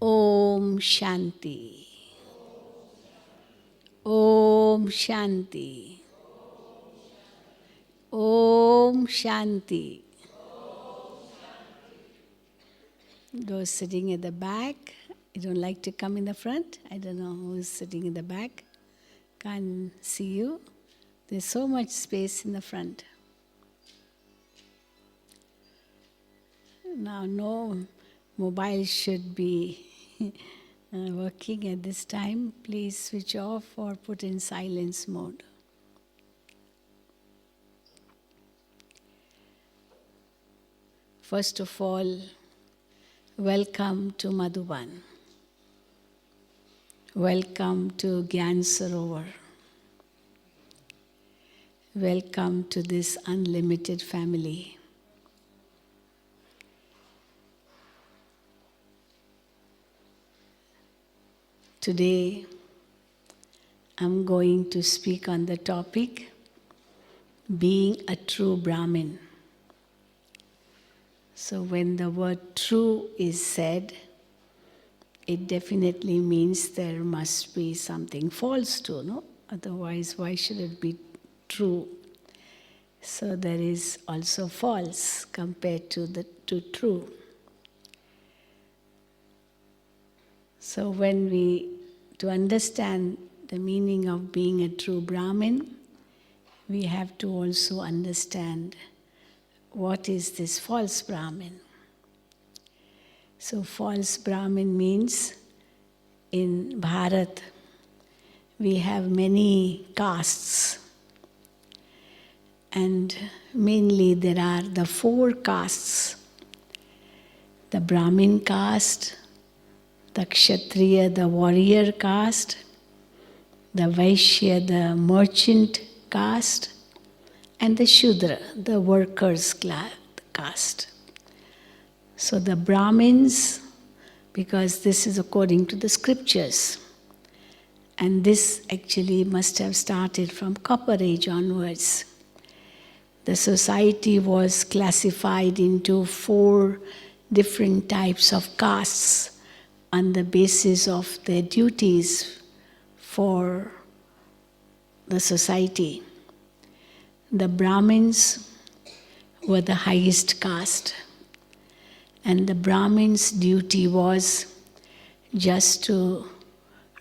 Om Shanti. Om Shanti. Om Shanti. Those sitting at the back, you don't like to come in the front? I don't know who is sitting in the back. Can't see you. There's so much space in the front. Now, no mobile should be working at this time. Please switch off or put in silence mode. First of all, welcome to Madhuban. Welcome to Gyan Sarovar. Welcome to this unlimited family. Today, I'm going to speak on the topic, being a true Brahmin. So when the word true is said, it definitely means there must be something false too, no? Otherwise, why should it be true? So there is also false compared to true. So to understand the meaning of being a true Brahmin, we have to also understand what is this false Brahmin. So false Brahmin means in Bharat we have many castes, and mainly there are the 4 castes: the Brahmin caste, the Kshatriya, the warrior caste, the Vaishya, the merchant caste, and the Shudra, the workers' caste. So the Brahmins, because this is according to the scriptures, and this actually must have started from Copper Age onwards. The society was classified into 4 different types of castes on the basis of their duties for the society. The Brahmins were the highest caste, and the Brahmins' duty was just to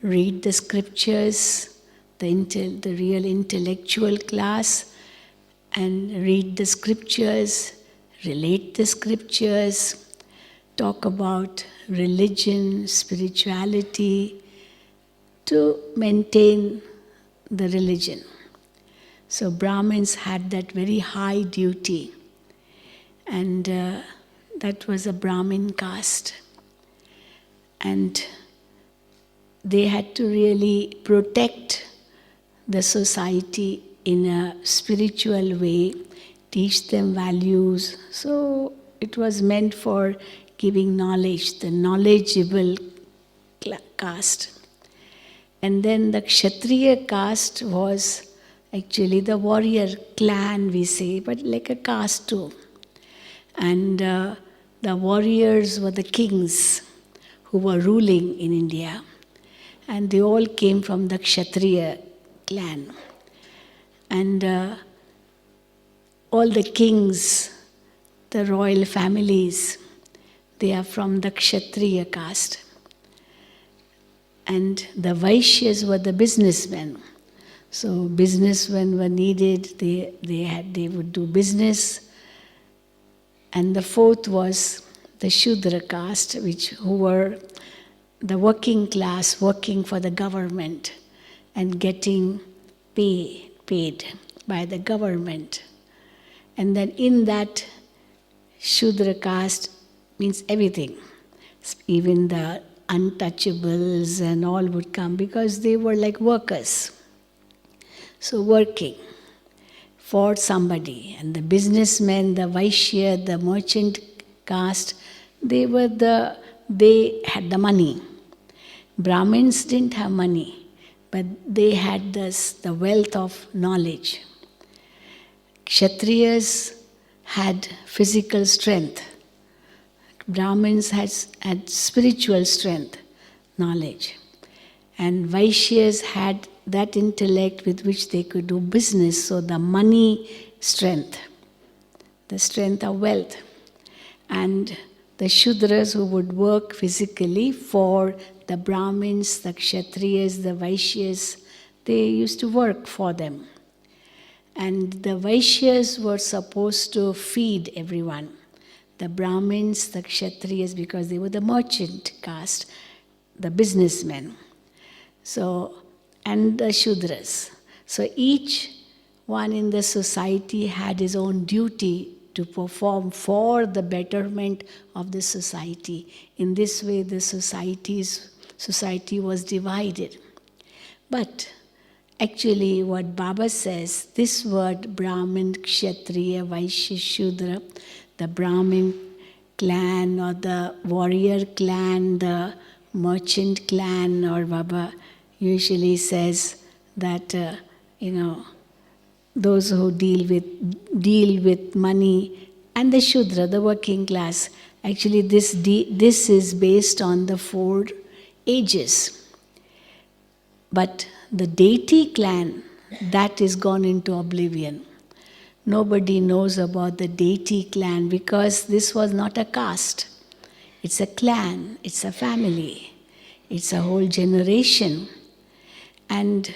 read the scriptures, the real intellectual class, and read the scriptures, relate the scriptures, talk about religion, spirituality, to maintain the religion. So Brahmins had that very high duty, and that was a Brahmin caste. And they had to really protect the society in a spiritual way, teach them values. So it was meant for giving knowledge, the knowledgeable caste. And then the Kshatriya caste was actually the warrior clan, we say, but like a caste too. And the warriors were the kings who were ruling in India. And they all came from the Kshatriya clan. And all the kings, the royal families, they are from the Kshatriya caste. And the Vaishyas were the businessmen. So businessmen were needed, they would do business. And the 4th was the Shudra caste, who were the working class, working for the government and getting paid by the government. And then in that Shudra caste means everything. Even the untouchables and all would come because they were like workers. So working for somebody. And the businessmen, the Vaishya, the merchant caste, they had the money. Brahmins didn't have money, but they had the wealth of knowledge. Kshatriyas had physical strength. Brahmins had spiritual strength, knowledge. And Vaishyas had that intellect with which they could do business, so the money strength, the strength of wealth. And the Shudras who would work physically for the Brahmins, the Kshatriyas, the Vaishyas, they used to work for them. And the Vaishyas were supposed to feed everyone. The Brahmins, the Kshatriyas, because they were the merchant caste, the businessmen. So, and the Shudras. So each one in the society had his own duty to perform for the betterment of the society. In this way, the society was divided. But actually, what Baba says, this word Brahmin, Kshatriya, Vaishya, Shudra, the Brahmin clan or the warrior clan, the merchant clan, or Baba usually says that, those who deal with money, and the Shudra, the working class. Actually, this is based on the 4 ages. But the deity clan, that is gone into oblivion. Nobody knows about the deity clan because this was not a caste. It's a clan, it's a family, it's a whole generation. And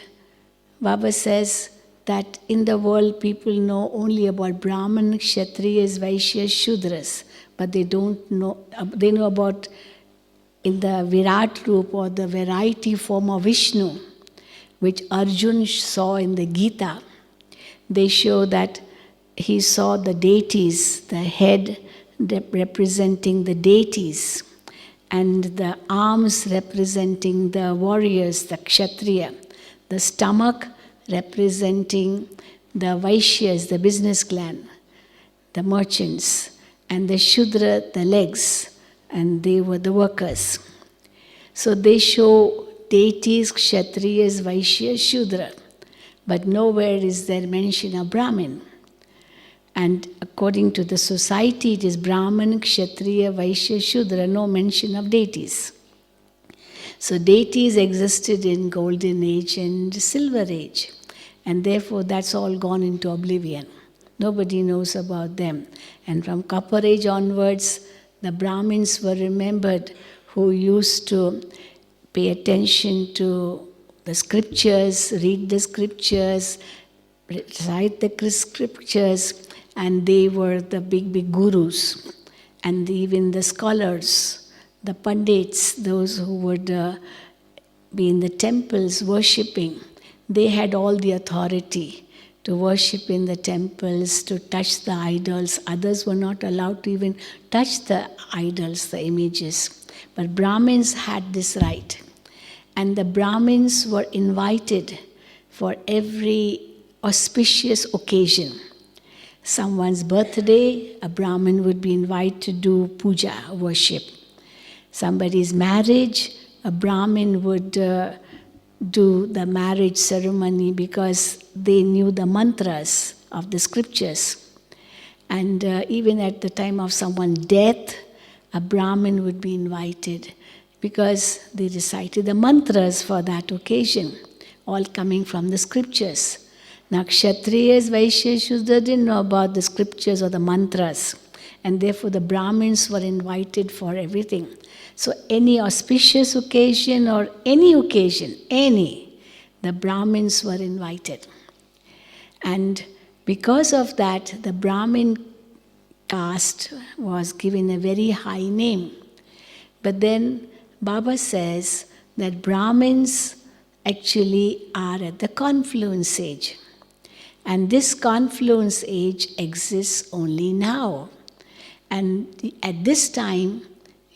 Baba says that in the world people know only about Brahman, Kshatriyas, Vaishyas, Shudras, but they don't know, they know about in the Virat Roop or the variety form of Vishnu, which Arjun saw in the Gita. They show that he saw the deities, the head representing the deities, and the arms representing the warriors, the Kshatriya, the stomach representing the Vaishyas, the business clan, the merchants, and the Shudra, the legs, and they were the workers. So they show deities, Kshatriyas, Vaishyas, Shudra, but nowhere is there mention of Brahmin. And according to the society, it is Brahman, Kshatriya, Vaishya, Shudra, no mention of deities. So deities existed in Golden Age and Silver Age, and therefore that's all gone into oblivion. Nobody knows about them. And from Copper Age onwards, the Brahmins were remembered who used to pay attention to the scriptures, read the scriptures, recite the scriptures, and they were the big gurus. And even the scholars, the pandits, those who would be in the temples worshipping, they had all the authority to worship in the temples, to touch the idols. Others were not allowed to even touch the idols, the images. But Brahmins had this right. And the Brahmins were invited for every auspicious occasion. Someone's birthday, a Brahmin would be invited to do puja, worship. Somebody's marriage, a Brahmin would do the marriage ceremony because they knew the mantras of the scriptures. And even at the time of someone's death, a Brahmin would be invited because they recited the mantras for that occasion, all coming from the scriptures. Now, Kshatriyas, Vaishyas, Shudra didn't know about the scriptures or the mantras, and therefore the Brahmins were invited for everything. So any auspicious occasion or any occasion, the Brahmins were invited. And because of that, the Brahmin caste was given a very high name. But then Baba says that Brahmins actually are at the confluence age. And this confluence age exists only now. And at this time,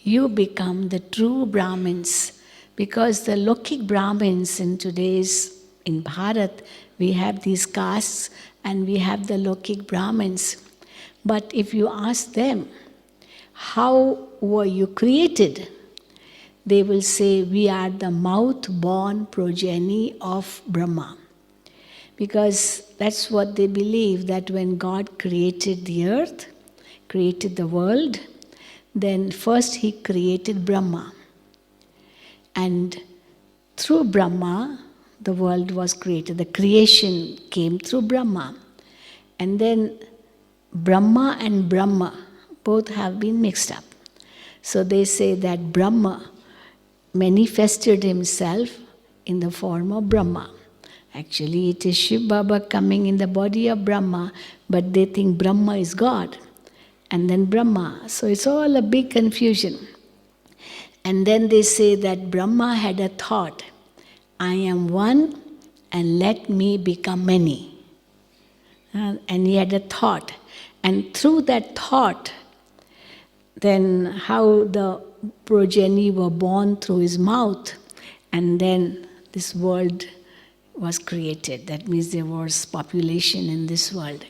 you become the true Brahmins, because the Lokik Brahmins in Bharat, we have these castes and we have the Lokik Brahmins. But if you ask them, how were you created? They will say, we are the mouth-born progeny of Brahma. Because that's what they believe, that when God created the earth, created the world, then first he created Brahma. And through Brahma, the world was created. The creation came through Brahma. And then Brahma and Brahma both have been mixed up. So they say that Brahma manifested himself in the form of Brahma. Actually, it is Shiv Baba coming in the body of Brahma, but they think Brahma is God. And then Brahma. So it's all a big confusion. And then they say that Brahma had a thought, I am one and let me become many. And he had a thought. And through that thought, then how the progeny were born through his mouth, and then this world was created. That means there was population in this world.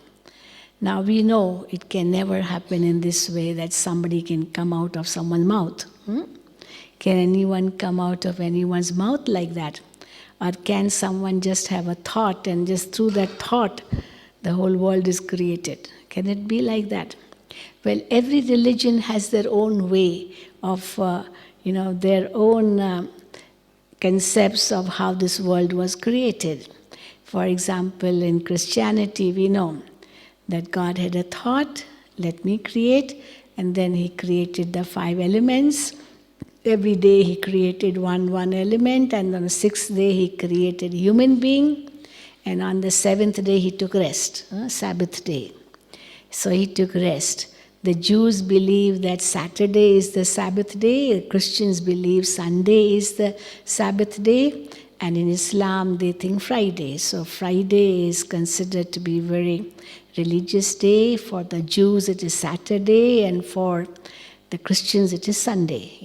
Now we know it can never happen in this way that somebody can come out of someone's mouth. Can anyone come out of anyone's mouth like that? Or can someone just have a thought and just through that thought the whole world is created? Can it be like that? Well, every religion has their own way of, their own concepts of how this world was created. For example, in Christianity, we know that God had a thought, let me create, and then he created the 5 elements. Every day he created one element, and on the 6th day he created a human being, and on the 7th day he took rest, Sabbath day. So he took rest. The Jews believe that Saturday is the Sabbath day, the Christians believe Sunday is the Sabbath day, and in Islam they think Friday. So Friday is considered to be very religious day. For the Jews it is Saturday, and for the Christians it is Sunday,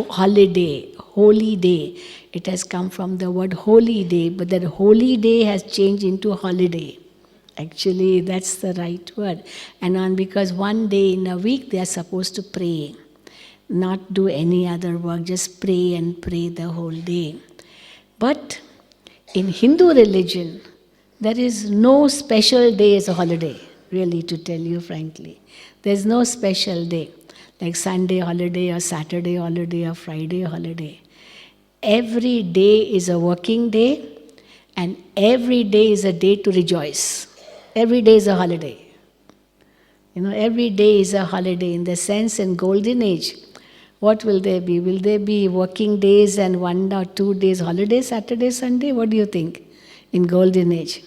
holiday, holy day. It has come from the word holy day, but that holy day has changed into holiday. Actually, that's the right word. And because one day in a week they are supposed to pray, not do any other work, just pray and pray the whole day. But in Hindu religion, there is no special day as a holiday, really, to tell you frankly. There's no special day, like Sunday holiday or Saturday holiday or Friday holiday. Every day is a working day, and every day is a day to rejoice. Every day is a holiday. Every day is a holiday in the sense in golden age. What will there be? Will there be working days and 1 or 2 days holiday, Saturday, Sunday? What do you think in golden age?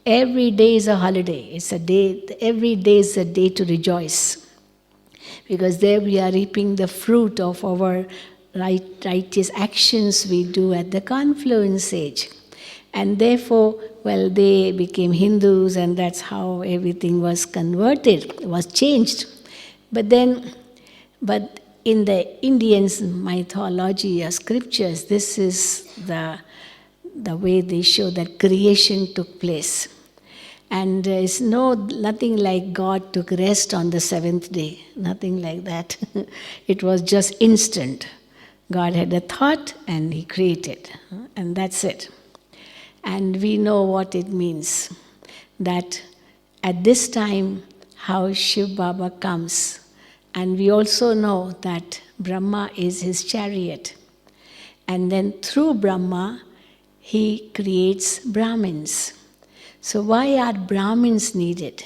Every day is a holiday. It's a day, every day is a day to rejoice. Because there we are reaping the fruit of our righteous actions we do at the confluence age. And therefore, they became Hindus, and that's how everything was converted, was changed. But in the Indian mythology or scriptures, this is the way they show that creation took place. And it's nothing like God took rest on the 7th day, nothing like that. It was just instant. God had a thought and he created, and that's it. And we know what it means, that at this time how Shiv Baba comes. And we also know that Brahma is his chariot. And then through Brahma, he creates Brahmins. So why are Brahmins needed?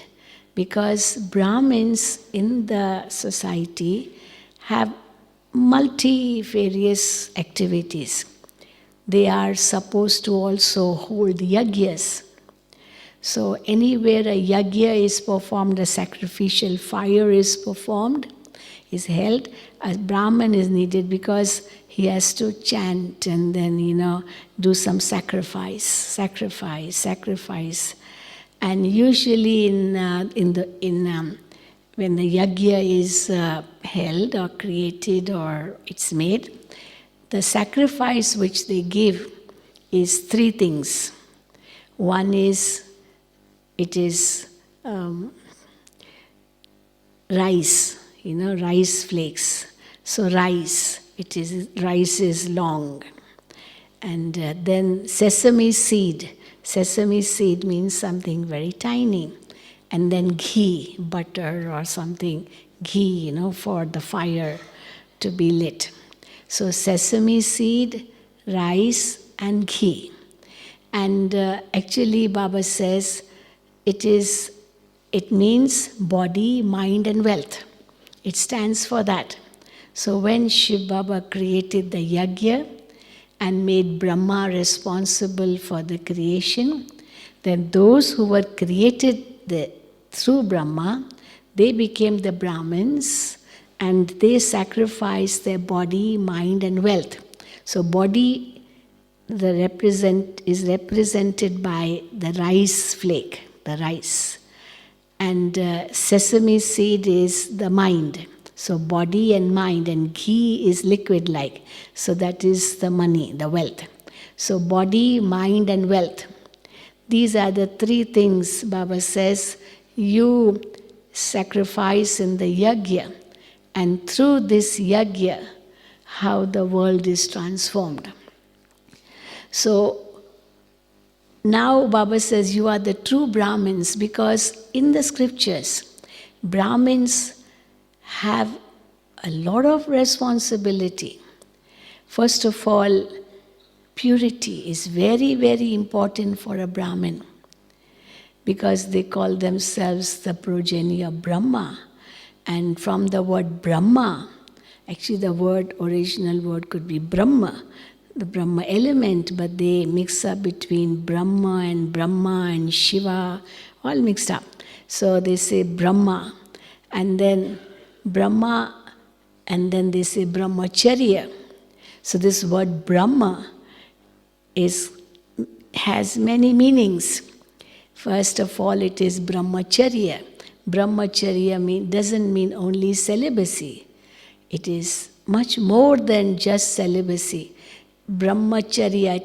Because Brahmins in the society have multifarious activities. They are supposed to also hold yagyas. So anywhere a yagya is performed, a sacrificial fire is performed, is held, a Brahmin is needed because he has to chant and then, do some sacrifice. And usually when the yagya is held or created or it's made, the sacrifice which they give is 3 things. One is, it is rice, rice flakes. So rice is long. And then sesame seed. Sesame seed means something very tiny. And then ghee, butter or something, ghee, for the fire to be lit. So sesame seed, rice, and ghee. And actually, Baba says it means body, mind, and wealth. It stands for that. So when Shiv Baba created the yajna and made Brahma responsible for the creation, then those who were created through Brahma, they became the Brahmins, and they sacrificed their body, mind, and wealth. So body is represented by the rice flake, the rice. And sesame seed is the mind. So body and mind, and ghee is liquid-like. So that is the money, the wealth. So body, mind, and wealth. These are the three things Baba says you sacrifice in the yajna. And through this yajna, how the world is transformed. So now Baba says you are the true Brahmins, because in the scriptures, Brahmins have a lot of responsibility. First of all, purity is very, very important for a Brahmin, because they call themselves the progeny of Brahma. And from the word Brahma, actually the original word could be Brahma, the Brahma element, but they mix up between Brahma and Shiva, all mixed up. So they say Brahma, and then Brahma, and then they say Brahmacharya. So this word Brahma has many meanings. First of all, it is Brahmacharya. Brahmacharya doesn't mean only celibacy. It is much more than just celibacy. Brahmacharya,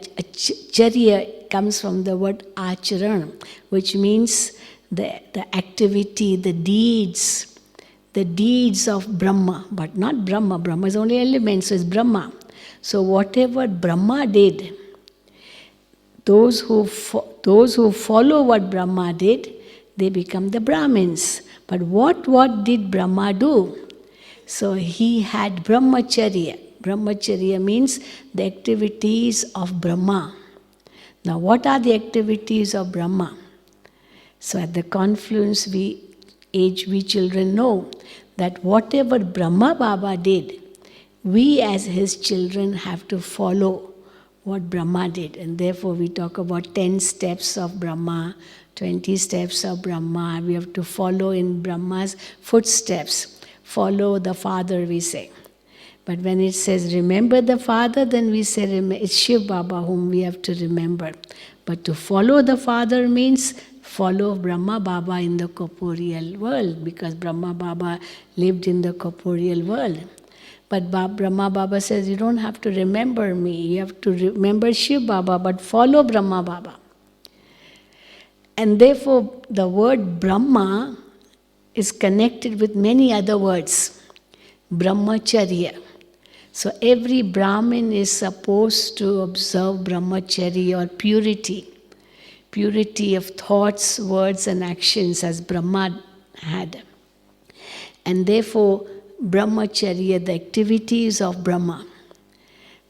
charya comes from the word acharan, which means the activity, the deeds of Brahma, but not Brahma. Brahma is only element, so it's Brahma. So whatever Brahma did, those who follow what Brahma did, they become the Brahmins. But what did Brahma do? So he had Brahmacharya. Brahmacharya means the activities of Brahma. Now what are the activities of Brahma? So at the confluence we children know that whatever Brahma Baba did, we as his children have to follow what Brahma did. And therefore we talk about 10 steps of Brahma, 20 steps of Brahma. We have to follow in Brahma's footsteps. Follow the Father, we say. But when it says remember the Father, then we say it's Shiv Baba whom we have to remember. But to follow the Father means follow Brahma Baba in the corporeal world, because Brahma Baba lived in the corporeal world. But Brahma Baba says you don't have to remember me, you have to remember Shiv Baba, but follow Brahma Baba. And therefore the word Brahma is connected with many other words. Brahmacharya. So every Brahmin is supposed to observe Brahmacharya, or purity. Purity of thoughts, words and actions, as Brahma had. And therefore Brahmacharya, the activities of Brahma,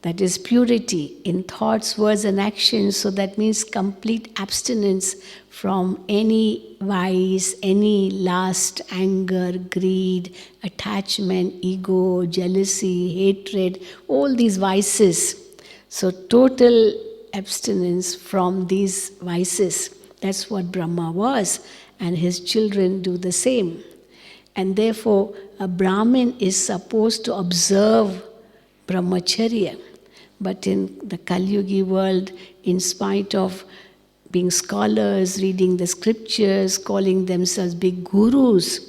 that is purity in thoughts, words and actions. So that means complete abstinence from any vice, any lust, anger, greed, attachment, ego, jealousy, hatred, all these vices. So total abstinence from these vices. That's what Brahma was, and his children do the same. And therefore a Brahmin is supposed to observe Brahmacharya. But in the Kali Yugi world, in spite of being scholars, reading the scriptures, calling themselves big gurus,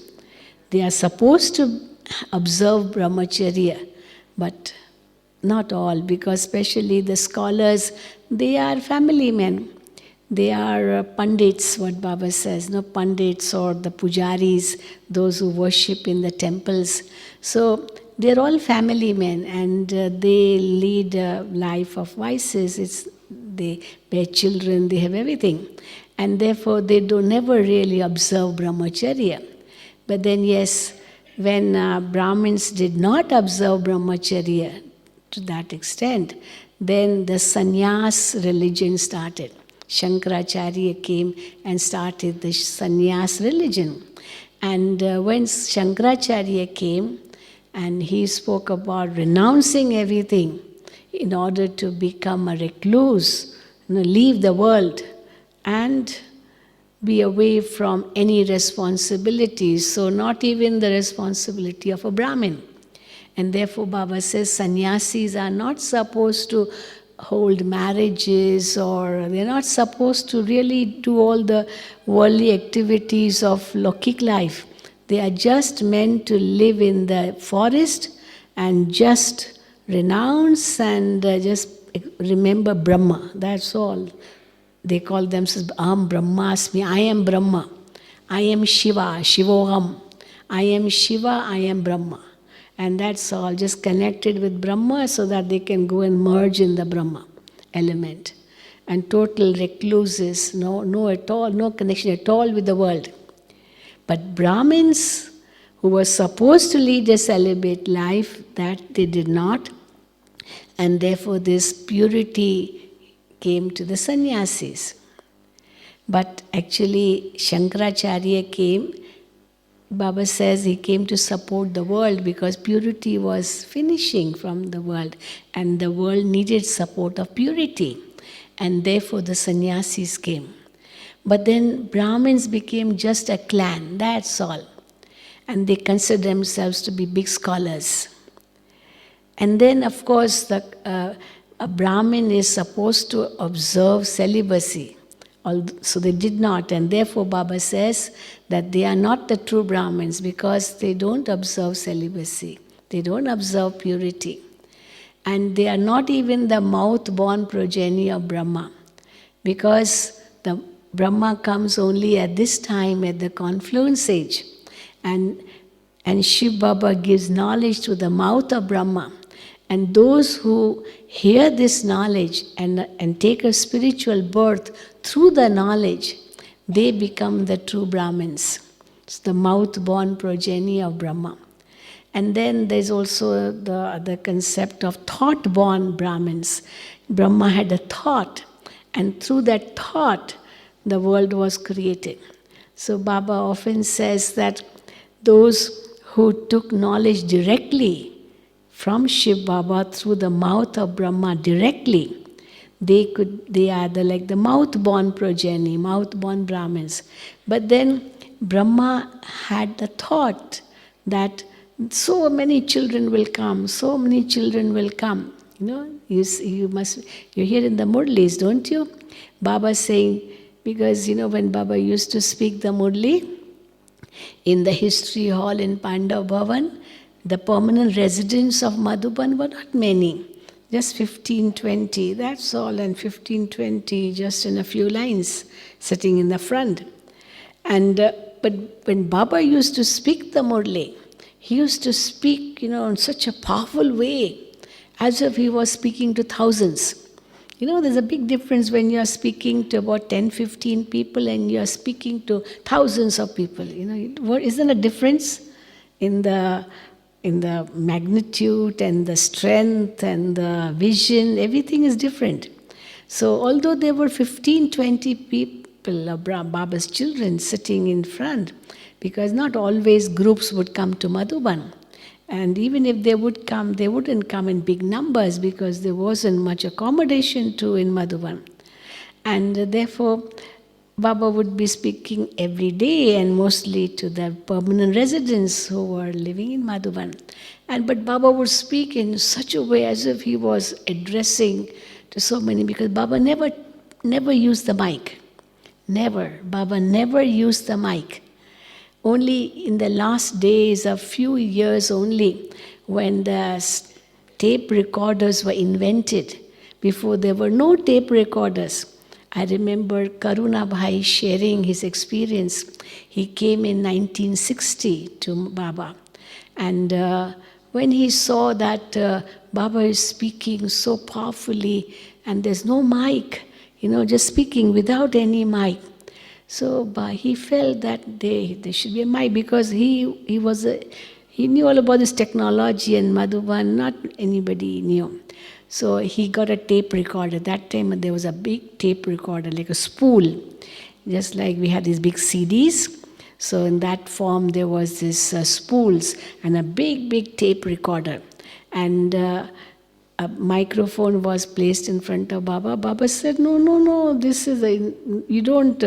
they are supposed to observe Brahmacharya. But not all, because especially the scholars, they are family men. They are pandits, what Baba says, no, pandits or the pujaris, those who worship in the temples. So they're all family men, and they lead a life of vices. They bear children, they have everything. And therefore they never really observe Brahmacharya. But then yes, when Brahmins did not observe brahmacharya to that extent, then the sannyas religion started. Shankaracharya came and started the sannyas religion. And when Shankaracharya came, and he spoke about renouncing everything in order to become a recluse, leave the world and be away from any responsibilities. So not even the responsibility of a Brahmin. And therefore Baba says sannyasis are not supposed to hold marriages, or they're not supposed to really do all the worldly activities of Lokik life. They are just meant to live in the forest and just renounce and just remember Brahma. That's all. They call themselves Aham Brahmasmi. I am Brahma. I am Shiva, Shivoham. I am Shiva, I am Brahma. And that's all, just connected with Brahma so that they can go and merge in the Brahma element. And total recluses, no connection at all with the world. But Brahmins who were supposed to lead a celibate life, that they did not. And therefore this purity came to the sannyasis. But actually Shankaracharya came, Baba says he came to support the world because purity was finishing from the world and the world needed support of purity. And therefore the sannyasis came. But then Brahmins became just a clan, that's all. And they consider themselves to be big scholars. And then of course a Brahmin is supposed to observe celibacy. So they did not, and therefore Baba says that they are not the true Brahmins because they don't observe celibacy. They don't observe purity. And they are not even the mouth-born progeny of Brahma, because the Brahma comes only at this time, at the confluence age. And Shiv Baba gives knowledge to the mouth of Brahma. And those who hear this knowledge and take a spiritual birth through the knowledge, they become the true Brahmins. It's the mouth-born progeny of Brahma. And then there's also the concept of thought-born Brahmins. Brahma had a thought, and through that thought, the world was created. So Baba often says that those who took knowledge directly from Shiv Baba through the mouth of Brahma directly, they are like the mouth-born progeny, mouth-born Brahmins. But then Brahma had the thought that so many children will come, so many children will come. You hear in the Murlis, don't you? Baba saying, because when Baba used to speak the Murli in the history hall in Pandav Bhavan, the permanent residents of Madhuban were not many, just 15, 20, that's all, and 15, 20 just in a few lines sitting in the front. And but when Baba used to speak the Murli, he used to speak, in such a powerful way, as if he was speaking to thousands. There's a big difference when you are speaking to about 10, 15 people and you are speaking to thousands of people. Isn't a difference in the magnitude and the strength and the vision? Everything is different. So although there were 15, 20 people of Baba's children sitting in front, because not always groups would come to Madhuban. And even if they would come, they wouldn't come in big numbers because there wasn't much accommodation too in Madhuban. And therefore, Baba would be speaking every day and mostly to the permanent residents who were living in Madhuban. But Baba would speak in such a way as if he was addressing to so many, because Baba never used the mic. Never. Baba never used the mic. Only in the last days, a few years only, when the tape recorders were invented. Before there were no tape recorders. I remember Karuna Bhai sharing his experience. He came in 1960 to Baba. And when he saw that Baba is speaking so powerfully and there's no mic, just speaking without any mic. So he felt that there should be a mic, because he he knew all about this technology, and Madhuban, not anybody knew. So he got a tape recorder. That time there was a big tape recorder, like a spool, just like we had these big CDs. So in that form there was this spools and a big, big tape recorder. And a microphone was placed in front of Baba. Baba said, no, this is you don't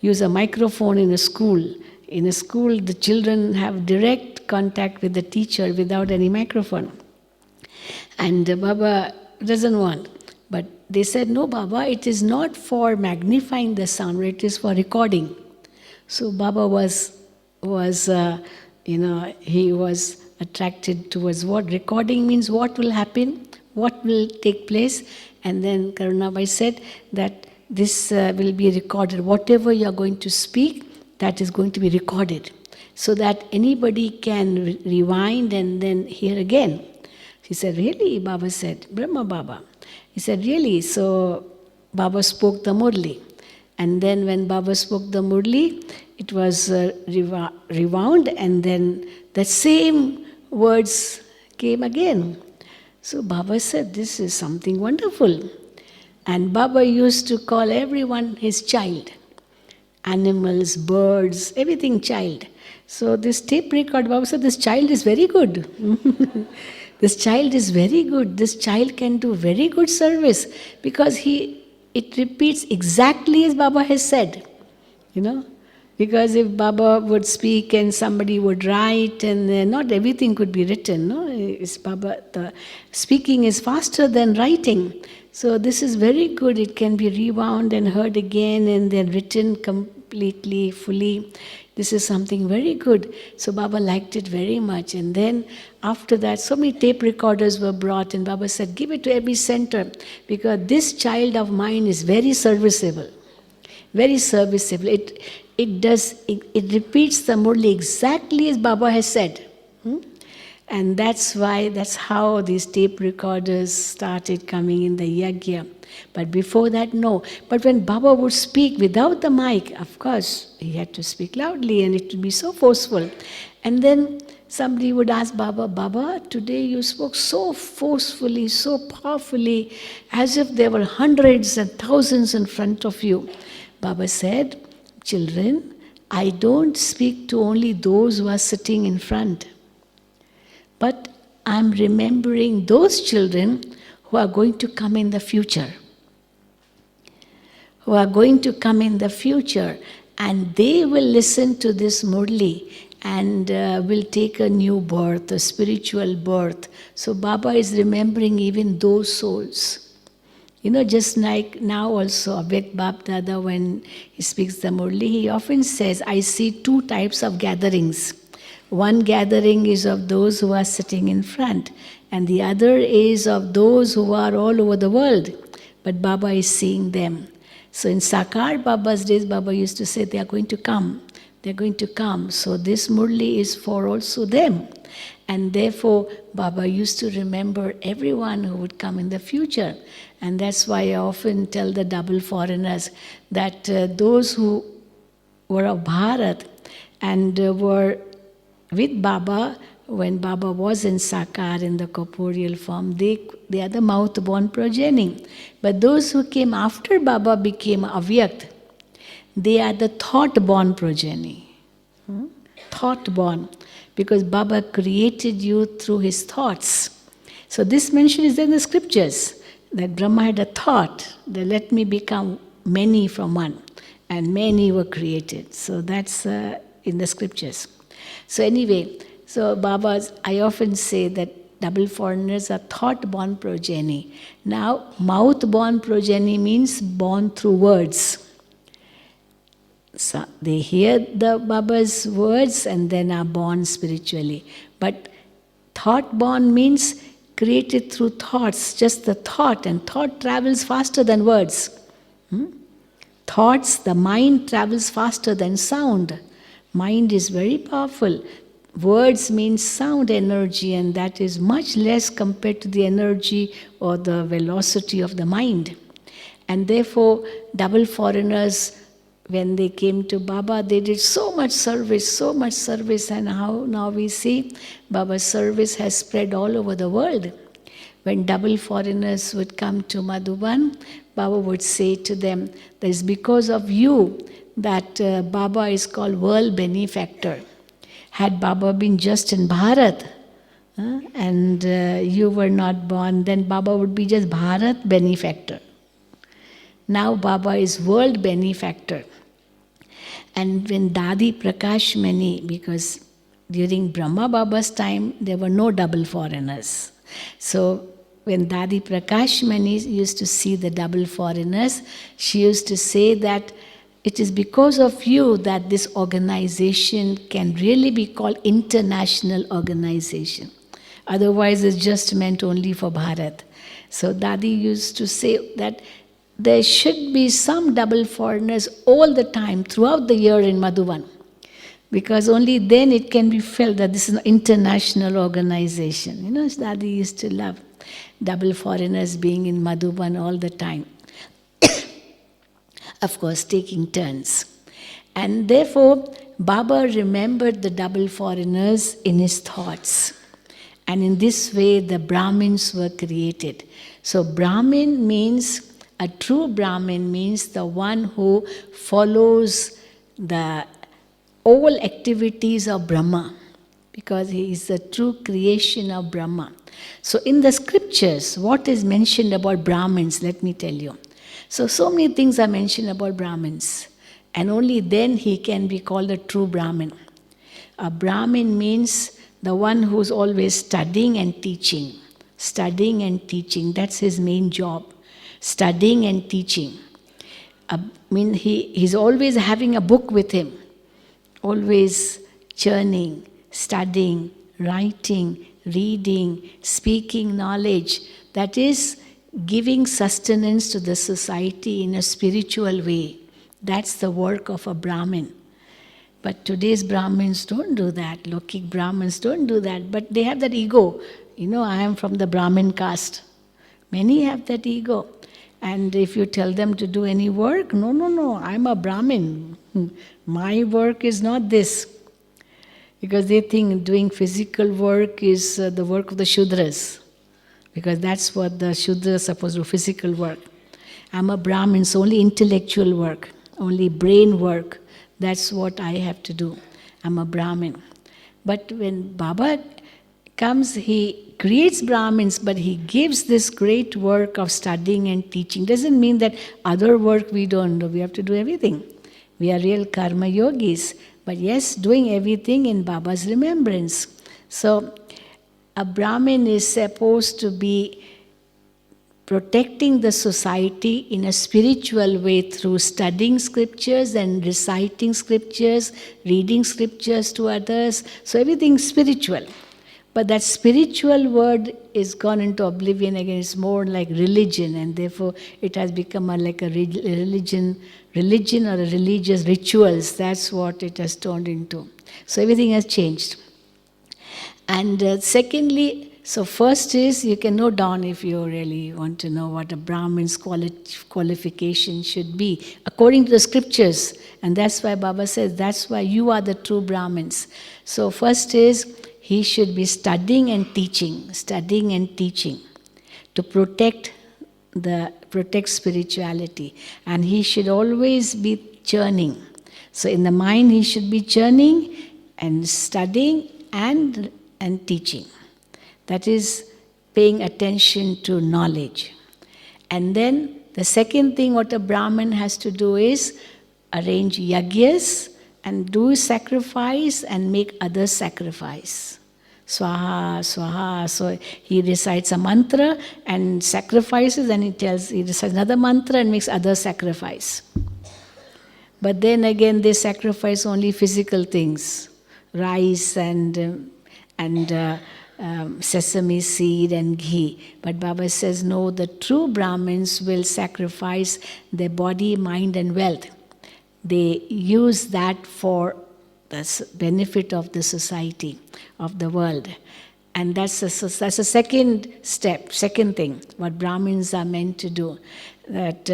use a microphone in a school. In a school, the children have direct contact with the teacher without any microphone. And Baba doesn't want. But they said, no, Baba, it is not for magnifying the sound, it is for recording. So Baba was he was attracted towards what? Recording means what will happen, what will take place. And then Karunabai said that this will be recorded. Whatever you are going to speak, that is going to be recorded, so that anybody can rewind and then hear again. She said, really? Baba said, Brahma Baba. He said, really? So Baba spoke the Murli. And then when Baba spoke the Murli, it was rewound, and then the same words came again. So Baba said, this is something wonderful. And Baba used to call everyone his child. Animals, birds, everything child. So this tape record, Baba said, this child is very good. This child is very good. This child can do very good service, because it repeats exactly as Baba has said. Because if Baba would speak and somebody would write, and not everything could be written. No, the speaking is faster than writing. So this is very good. It can be rewound and heard again and then written completely, fully. This is something very good. So Baba liked it very much. And then after that, so many tape recorders were brought, and Baba said, give it to every center, because this child of mine is very serviceable. Very serviceable. It repeats the Murli exactly as Baba has said. And that's how these tape recorders started coming in the yajna. But before that, no. But when Baba would speak without the mic, of course, he had to speak loudly, and it would be so forceful. And then somebody would ask Baba, Baba, today you spoke so forcefully, so powerfully, as if there were hundreds and thousands in front of you. Baba said, children, I don't speak to only those who are sitting in front, but I'm remembering those children who are going to come in the future. Who are going to come in the future, and they will listen to this Murli and will take a new birth, a spiritual birth. So Baba is remembering even those souls. Just like now also, Abhyakt Bap Dada, when he speaks the Murli, he often says, I see two types of gatherings. One gathering is of those who are sitting in front, and the other is of those who are all over the world. But Baba is seeing them. So in Sakar Baba's days, Baba used to say, they are going to come. They are going to come. So this Murli is for also them. And therefore, Baba used to remember everyone who would come in the future. And that's why I often tell the double foreigners that those who were of Bharat and were with Baba, when Baba was in Sakar, in the corporeal form, they are the mouth-born progeny. But those who came after Baba became Avyakt, they are the thought-born progeny. Thought-born. Because Baba created you through his thoughts. So this mention is in the scriptures, that Brahma had a thought, that let me become many from one. And many were created. So that's in the scriptures. So anyway, so Baba's, I often say that double foreigners are thought-born progeny. Now, mouth-born progeny means born through words. So they hear the Baba's words and then are born spiritually. But thought-born means created through thoughts, just the thought, and thought travels faster than words. Thoughts, the mind travels faster than sound. Mind is very powerful. Words means sound energy, and that is much less compared to the energy or the velocity of the mind. And therefore, double foreigners when they came to Baba, they did so much service, and how now we see Baba's service has spread all over the world. When double foreigners would come to Madhuban, Baba would say to them, that is because of you that Baba is called world benefactor. Had Baba been just in Bharat, and you were not born, then Baba would be just Bharat benefactor. Now Baba is world benefactor. And when Dadi Prakash Mani, because during Brahma Baba's time, there were no double foreigners. So when Dadi Prakash Mani used to see the double foreigners, she used to say that it is because of you that this organization can really be called international organization. Otherwise, it's just meant only for Bharat. So Dadi used to say that there should be some double foreigners all the time, throughout the year in Madhuban. Because only then it can be felt that this is an international organization. You know, Dadi used to love double foreigners being in Madhuban all the time. Of course, taking turns. And therefore, Baba remembered the double foreigners in his thoughts. And in this way, the Brahmins were created. So Brahmin means, a true Brahmin means the one who follows the all activities of Brahma, because he is the true creation of Brahma. So in the scriptures, what is mentioned about Brahmins, let me tell you. So many things are mentioned about Brahmins, and only then he can be called a true Brahmin. A Brahmin means the one who's always studying and teaching. Studying and teaching, that's his main job. Studying and teaching. He's always having a book with him. Always churning, studying, writing, reading, speaking knowledge. That is giving sustenance to the society in a spiritual way. That's the work of a Brahmin. But today's Brahmins don't do that. Lokik Brahmins don't do that. But they have that ego. You know, I am from the Brahmin caste. Many have that ego. And if you tell them to do any work, no, I'm a Brahmin. My work is not this. Because they think doing physical work is the work of the Shudras. Because that's what the Shudras are supposed to do, physical work. I'm a Brahmin, so only intellectual work, only brain work. That's what I have to do. I'm a Brahmin. But when Baba comes, he creates Brahmins, but he gives this great work of studying and teaching. Doesn't mean that other work we don't do. We have to do everything. We are real karma yogis. But yes, doing everything in Baba's remembrance. So a Brahmin is supposed to be protecting the society in a spiritual way through studying scriptures and reciting scriptures, reading scriptures to others. So everything spiritual. But that spiritual word is gone into oblivion again. It's more like religion, and therefore it has become like a religion or a religious rituals. That's what it has turned into. So everything has changed. And secondly, so first is, you can note down if you really want to know what a Brahmin's qualification should be, according to the scriptures. And that's why Baba says, that's why you are the true Brahmins. So first is, he should be studying and teaching to protect spirituality. And he should always be churning. So in the mind, he should be churning and studying and teaching. That is paying attention to knowledge. And then the second thing what a Brahmin has to do is arrange yagyas and do sacrifice and make others sacrifice. Swaha, swaha. So he recites a mantra and sacrifices, and he recites another mantra and makes others sacrifice. But then again, they sacrifice only physical things, rice and sesame seed and ghee. But Baba says, no, the true Brahmins will sacrifice their body, mind and wealth. They use that for the benefit of the society, of the world. And that's a second step, second thing, what Brahmins are meant to do. That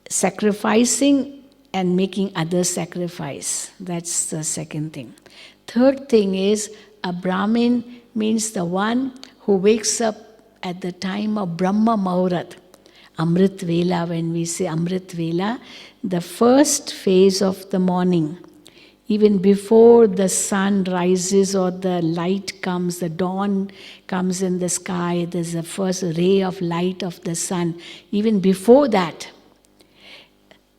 sacrificing and making other sacrifice. That's the second thing. Third thing is, a Brahmin means the one who wakes up at the time of Brahma Muhurat. Amrit Vela, when we say Amrit Vela, the first phase of the morning, even before the sun rises or the light comes, the dawn comes in the sky, there's the first ray of light of the sun. Even before that,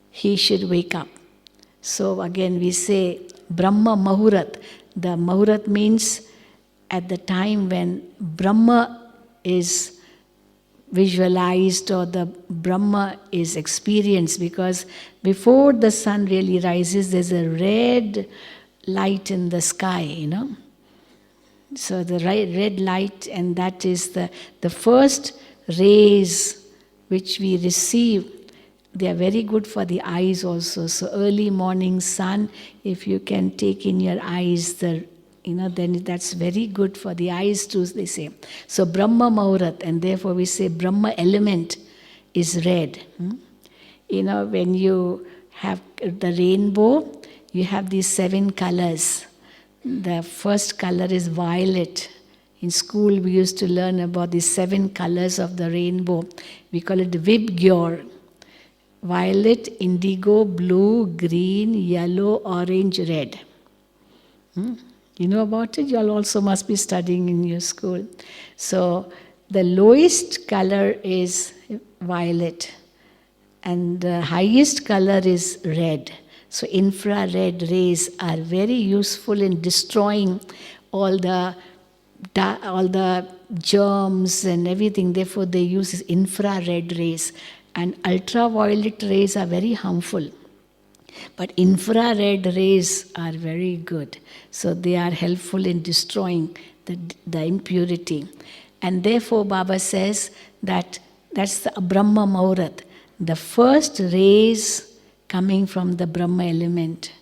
he should wake up. So again we say Brahma Muhurat. The Muhurat means at the time when Brahma is visualized or the Brahma is experienced, because before the sun really rises, there's a red light in the sky, So the red light, and that is the first rays which we receive. They are very good for the eyes also. So early morning sun, if you can take in your eyes then that's very good for the eyes too, they say. So Brahma Muhurat, and therefore we say Brahma element is red. When you have the rainbow, you have these 7 colors. The first color is violet. In school we used to learn about the 7 colors of the rainbow. We call it Vibgyor. Violet, indigo, blue, green, yellow, orange, red. You know about it? You all also must be studying in your school. So the lowest color is violet and the highest color is red. So infrared rays are very useful in destroying all the germs and everything. Therefore they use infrared rays. And ultraviolet rays are very harmful. But infrared rays are very good. So they are helpful in destroying the impurity. And therefore Baba says that's the Brahma Muhurat. The first rays coming from the Brahma element.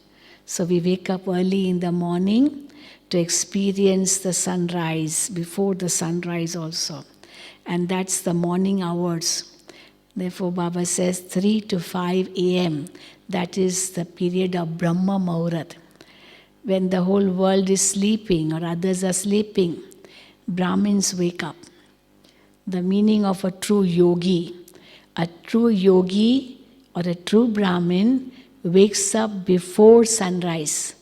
So we wake up early in the morning to experience the sunrise, before the sunrise also. And that's the morning hours. Therefore Baba says 3 to 5 a.m. That is the period of Brahma Muhurat. When the whole world is sleeping or others are sleeping, Brahmins wake up. The meaning of a true yogi. A true yogi or a true Brahmin wakes up before sunrise.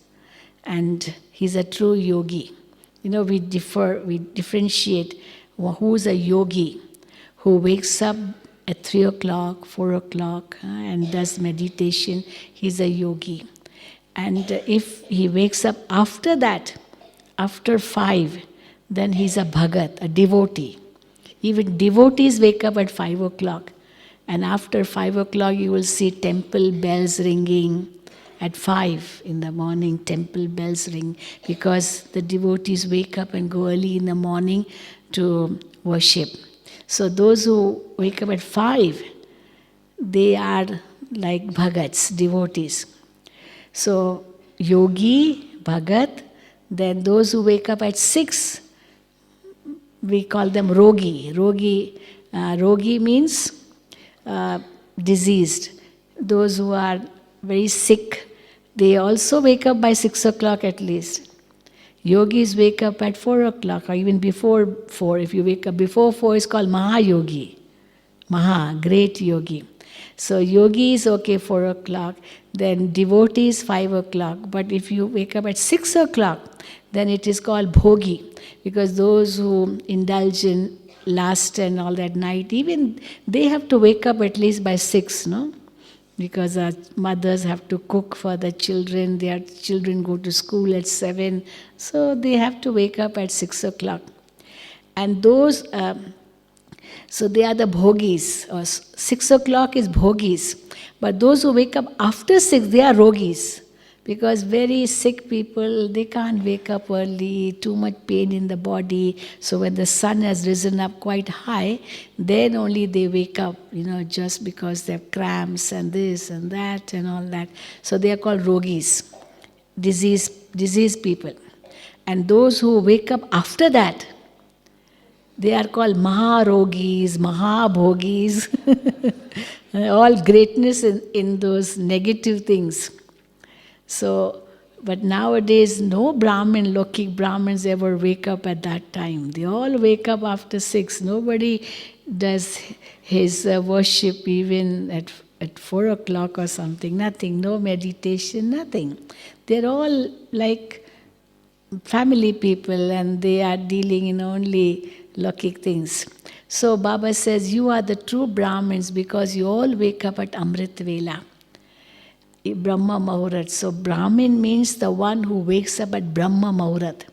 And he's a true yogi. We differentiate who's a yogi, who wakes up at 3 o'clock, 4 o'clock and does meditation. He's a yogi. And if he wakes up after that, after 5, then he's a bhagat, a devotee. Even devotees wake up at 5 o'clock. And after 5 o'clock you will see temple bells ringing. At 5 in the morning, temple bells ring, because the devotees wake up and go early in the morning to worship. So those who wake up at 5, they are like bhagats, devotees. So yogi, bhagat, then those who wake up at 6, we call them rogi. Rogi means diseased. Those who are very sick, they also wake up by 6 o'clock at least. Yogis wake up at 4 o'clock or even before 4. If you wake up before 4, it's called Mahayogi. Great yogi. So yogi is okay 4 o'clock, then devotees 5 o'clock. But if you wake up at 6 o'clock, then it is called bhogi. Because those who indulge in lust and all that night, even they have to wake up at least by 6, no? Because our mothers have to cook for the children, their children go to school at 7, so they have to wake up at 6 o'clock. And those, so they are the bhogis, or 6 o'clock is bhogis. But those who wake up after 6, they are rogis. Because very sick people, they can't wake up early, too much pain in the body. So when the sun has risen up quite high, then only they wake up, just because they have cramps and this and that and all that. So they are called rogis, diseased people. And those who wake up after that, they are called maharogis, mahabhogis. all greatness in those negative things. So, but nowadays no Brahmin, Lokik Brahmins ever wake up at that time. They all wake up after 6. Nobody does his worship even at 4 o'clock or something. Nothing, no meditation, nothing. They're all like family people and they are dealing in only Lokik things. So Baba says, you are the true Brahmins because you all wake up at Amrit Vela. Brahma Muhurat. So Brahmin means the one who wakes up at Brahma Muhurat.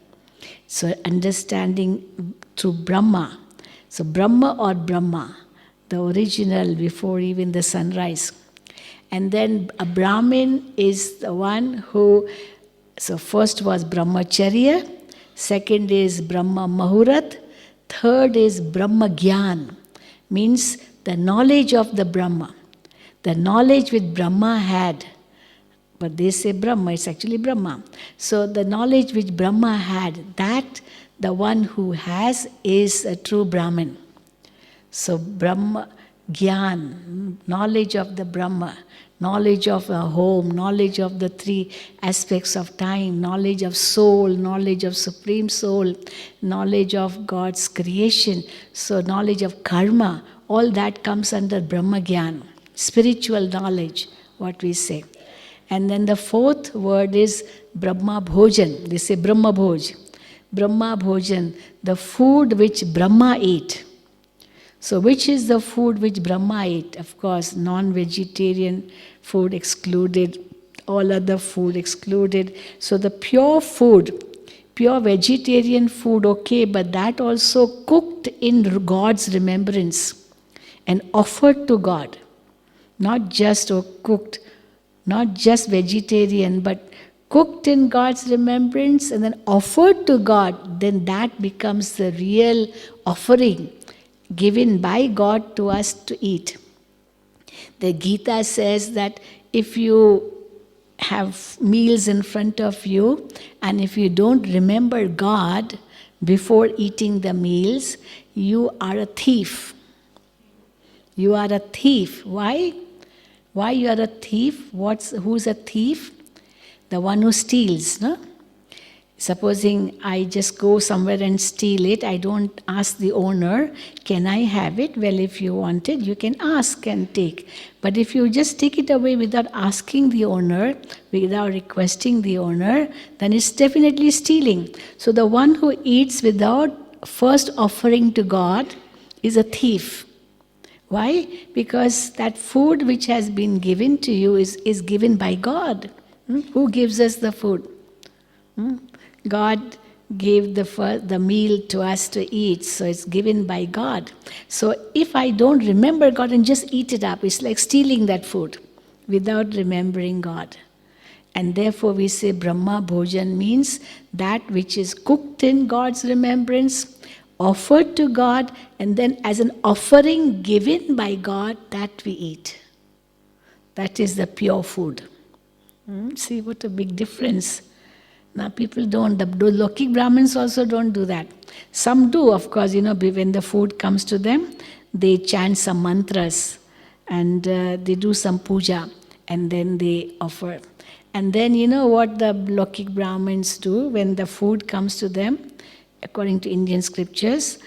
So understanding through Brahma. So Brahma or Brahma, the original before even the sunrise. And then a Brahmin is the one who, so first was Brahmacharya, second is Brahma Muhurat, third is Brahma Gyan, means the knowledge of the Brahma. The knowledge which Brahma had, but they say Brahma, it's actually Brahma. So the knowledge which Brahma had, that the one who has is a true Brahmin. So Brahma Gyan, knowledge of the Brahma, knowledge of a home, knowledge of the 3 aspects of time, knowledge of soul, knowledge of Supreme Soul, knowledge of God's creation, so knowledge of karma, all that comes under Brahma Gyan, spiritual knowledge, what we say. And then the 4th word is Brahma Bhojan. They say Brahma Bhoj. Brahma Bhojan, the food which Brahma ate. So which is the food which Brahma ate? Of course, non-vegetarian food excluded, all other food excluded. So the pure food, pure vegetarian food, okay, but that also cooked in God's remembrance and offered to God. Not just cooked, not just vegetarian, but cooked in God's remembrance and then offered to God, then that becomes the real offering given by God to us to eat. The Gita says that if you have meals in front of you and if you don't remember God before eating the meals, you are a thief. You are a thief. Why? Why you are a thief? Who's a thief? The one who steals, no? Supposing I just go somewhere and steal it, I don't ask the owner, can I have it? Well, if you want it, you can ask and take. But if you just take it away without asking the owner, without requesting the owner, then it's definitely stealing. So the one who eats without first offering to God is a thief. Why? Because that food which has been given to you is given by God. Who gives us the food? God gave the meal to us to eat, so it's given by God. So if I don't remember God and just eat it up, it's like stealing that food without remembering God. And therefore we say Brahma Bhojan means that which is cooked in God's remembrance, offered to God, and then as an offering given by God, that we eat. That is the pure food. See what a big difference. Now people don't, the Lokik Brahmins also don't do that. Some do, of course, when the food comes to them, they chant some mantras and they do some puja and then they offer. And then you know what the Lokik Brahmins do when the food comes to them, according to Indian scriptures,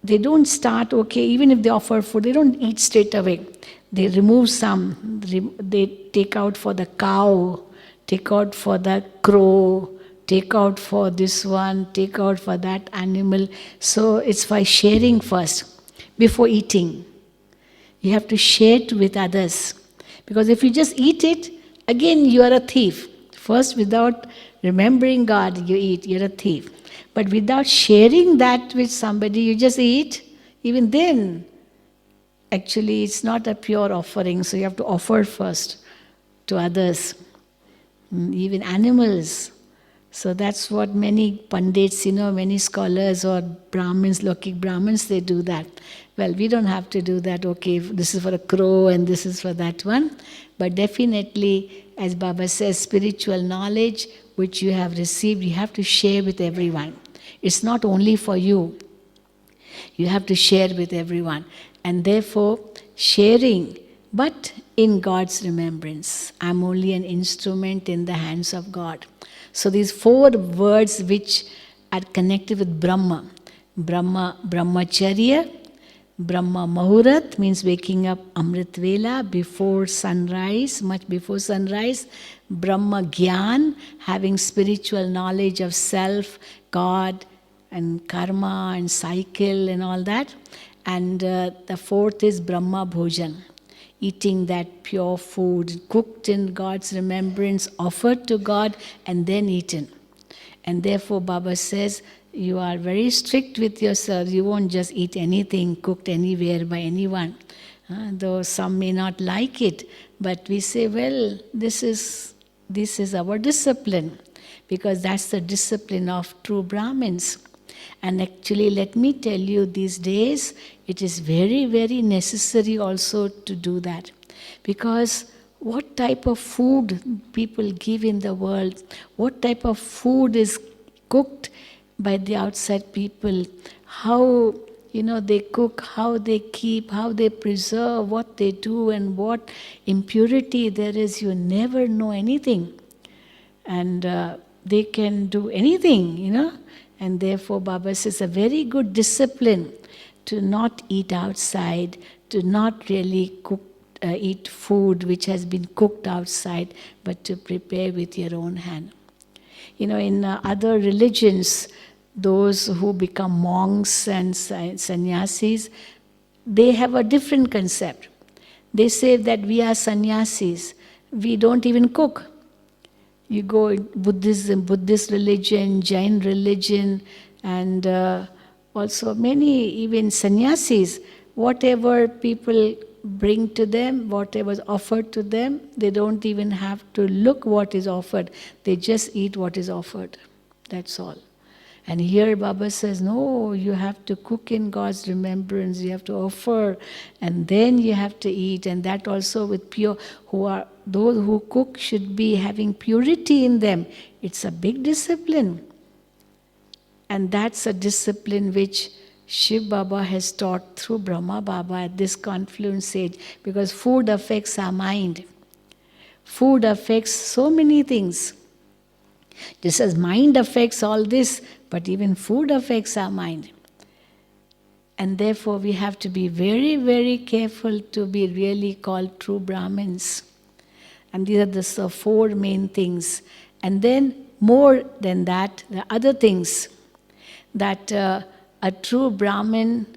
they don't start, even if they offer food, they don't eat straight away. They remove some, they take out for the cow, take out for the crow, take out for this one, take out for that animal. So it's by sharing first, before eating. You have to share it with others. Because if you just eat it, again you are a thief. First, without remembering God, you eat, you're a thief. But without sharing that with somebody, you just eat, even then, actually it's not a pure offering, so you have to offer first to others, even animals. So that's what many pundits, many scholars or Brahmins, Lokik Brahmins, they do that. Well, we don't have to do that, this is for a crow and this is for that one. But definitely, as Baba says, spiritual knowledge which you have received, you have to share with everyone. It's not only for you. You have to share with everyone. And therefore, sharing but in God's remembrance. I'm only an instrument in the hands of God. So these 4 words which are connected with Brahma. Brahmacharya, Brahma Muhurat means waking up Amrit Vela before sunrise, much before sunrise. Brahma Gyan, having spiritual knowledge of self, God, and karma and cycle and all that. And the 4th is Brahma Bhojan, eating that pure food, cooked in God's remembrance, offered to God, and then eaten. And therefore, Baba says, you are very strict with yourself. You won't just eat anything cooked anywhere by anyone. Though some may not like it, but we say, well, this is our discipline, because that's the discipline of true Brahmins. And actually, let me tell you, these days, it is very, very necessary also to do that. Because what type of food people give in the world, what type of food is cooked by the outside people, how they cook, how they keep, how they preserve, what they do, and what impurity there is, you never know anything. And they can do anything, and therefore Baba says a very good discipline to not eat outside, to not really eat food which has been cooked outside, but to prepare with your own hand. In other religions, those who become monks and sannyasis, they have a different concept. They say that we are sannyasis, we don't even cook. You go in Buddhism, Buddhist religion, Jain religion, and also many even sannyasis, whatever people bring to them, whatever is offered to them, they don't even have to look what is offered. They just eat what is offered. That's all. And here Baba says, no, you have to cook in God's remembrance, you have to offer, and then you have to eat. And that also with pure, those who cook should be having purity in them. It's a big discipline. And that's a discipline which Shiv Baba has taught through Brahma Baba at this confluence age, because food affects our mind. Food affects so many things. Just as mind affects all this, but even food affects our mind. And therefore we have to be very, very careful to be really called true Brahmins. And these are the 4 main things. And then more than that, the other things, that a true Brahmin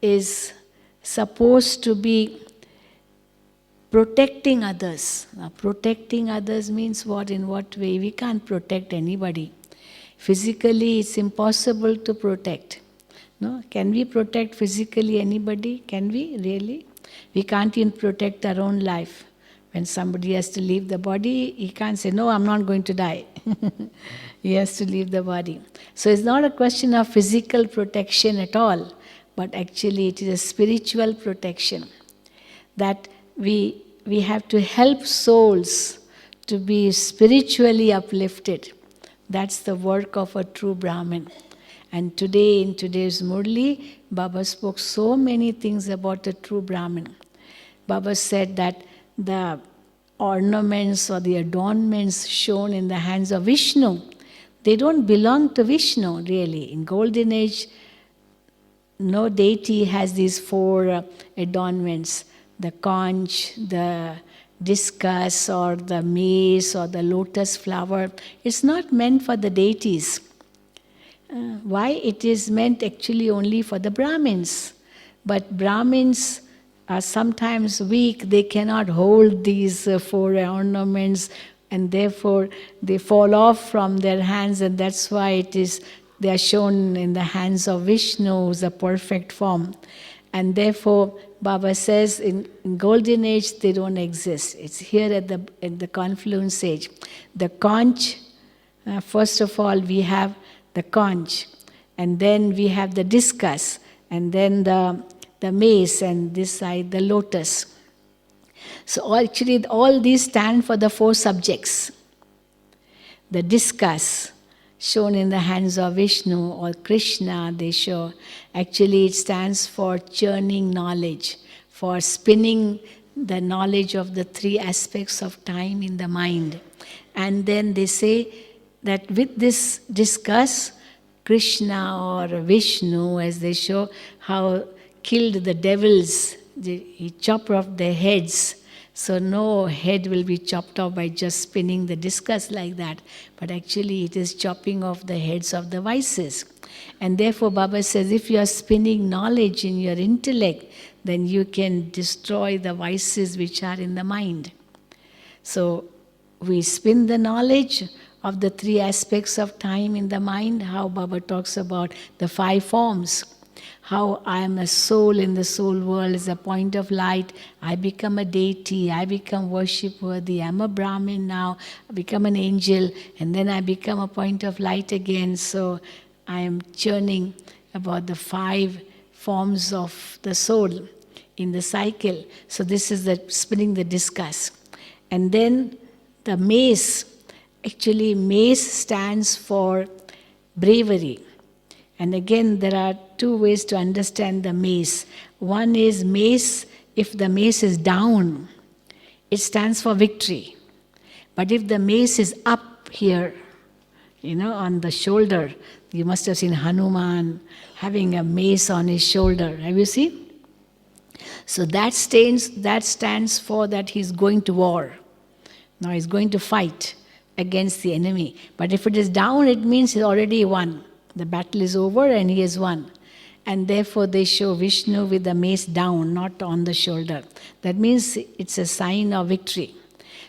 is supposed to be protecting others. Now, protecting others means what? In what way? We can't protect anybody. Physically, it's impossible to protect. No? Can we protect physically anybody? Can we really? We can't even protect our own life. When somebody has to leave the body, he can't say, no, I'm not going to die. He has to leave the body. So it's not a question of physical protection at all, but actually it is a spiritual protection. That we have to help souls to be spiritually uplifted. That's the work of a true Brahmin. And today, in today's Murli, Baba spoke so many things about a true Brahmin. Baba said that the ornaments or the adornments shown in the hands of Vishnu, they don't belong to Vishnu really. In Golden Age, no deity has these 4 adornments. The conch, the discus, or the mace, or the lotus flower. It's not meant for the deities. Why? It is meant actually only for the Brahmins. But Brahmins are sometimes weak. They cannot hold these 4 ornaments, and therefore they fall off from their hands, and that's why they are shown in the hands of Vishnu, who's a perfect form. And therefore, Baba says in Golden Age they don't exist. It's here at the confluence age. The conch, first of all we have the conch, and then we have the discus, and then the mace, and this side the lotus. So actually all these stand for the 4 subjects. The discus, shown in the hands of Vishnu or Krishna, they show. Actually, it stands for churning knowledge, for spinning the knowledge of the three aspects of time in the mind. And then they say that with this discuss, Krishna or Vishnu, as they show how killed the devils, he chopped off their heads. So no head will be chopped off by just spinning the discus like that. But actually it is chopping off the heads of the vices. And therefore Baba says, if you are spinning knowledge in your intellect, then you can destroy the vices which are in the mind. So we spin the knowledge of the three aspects of time in the mind, how Baba talks about the 5 forms. How I am a soul in the soul world is a point of light. I become a deity, I become worship worthy, I'm a Brahmin now, I become an angel, and then I become a point of light again. So I am churning about the 5 forms of the soul in the cycle. So this is the spinning the discus. And then the mace, actually mace stands for bravery. And again, there are 2 ways to understand the mace. One is mace, if the mace is down, it stands for victory. But if the mace is up here, on the shoulder, you must have seen Hanuman having a mace on his shoulder. Have you seen? So that stands for that he's going to war. Now he's going to fight against the enemy. But if it is down, it means he's already won. The battle is over and he has won. And therefore they show Vishnu with the mace down, not on the shoulder. That means it's a sign of victory.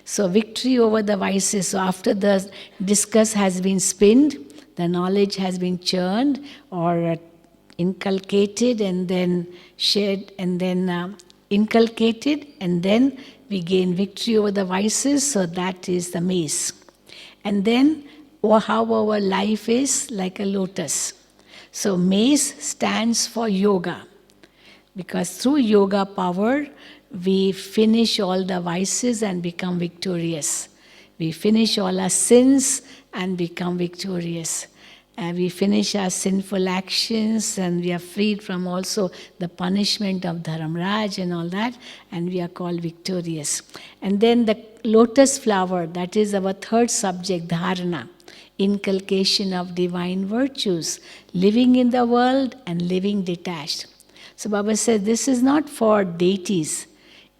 So victory over the vices. So after the discus has been spinned, the knowledge has been churned or inculcated and then shared and then inculcated, and then we gain victory over the vices. So that is the mace. And then how our life is like a lotus. So mace stands for yoga, because through yoga power we finish all the vices and become victorious. We finish all our sins and become victorious. And we finish our sinful actions and we are freed from also the punishment of Dharamraj and all that, and we are called victorious. And then the lotus flower, that is our 3rd subject, dharana. Inculcation of divine virtues, living in the world and living detached. So Baba said this is not for deities.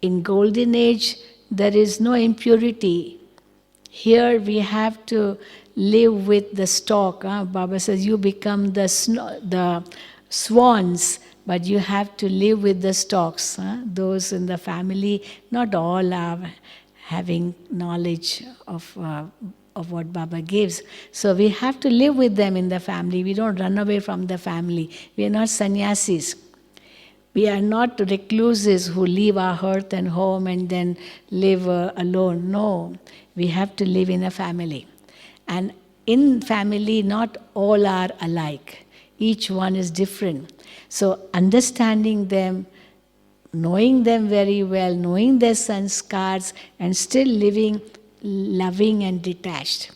In golden age there is no impurity. Here we have to live with the stock. Baba says you become the swans, but you have to live with the stalks. Those in the family, not all are having knowledge of what Baba gives. So we have to live with them in the family. We don't run away from the family. We are not sannyasis. We are not recluses who leave our hearth and home and then live alone. No, we have to live in a family. And in family, not all are alike. Each one is different. So understanding them, knowing them very well, knowing their sanskars, and still living loving and detached.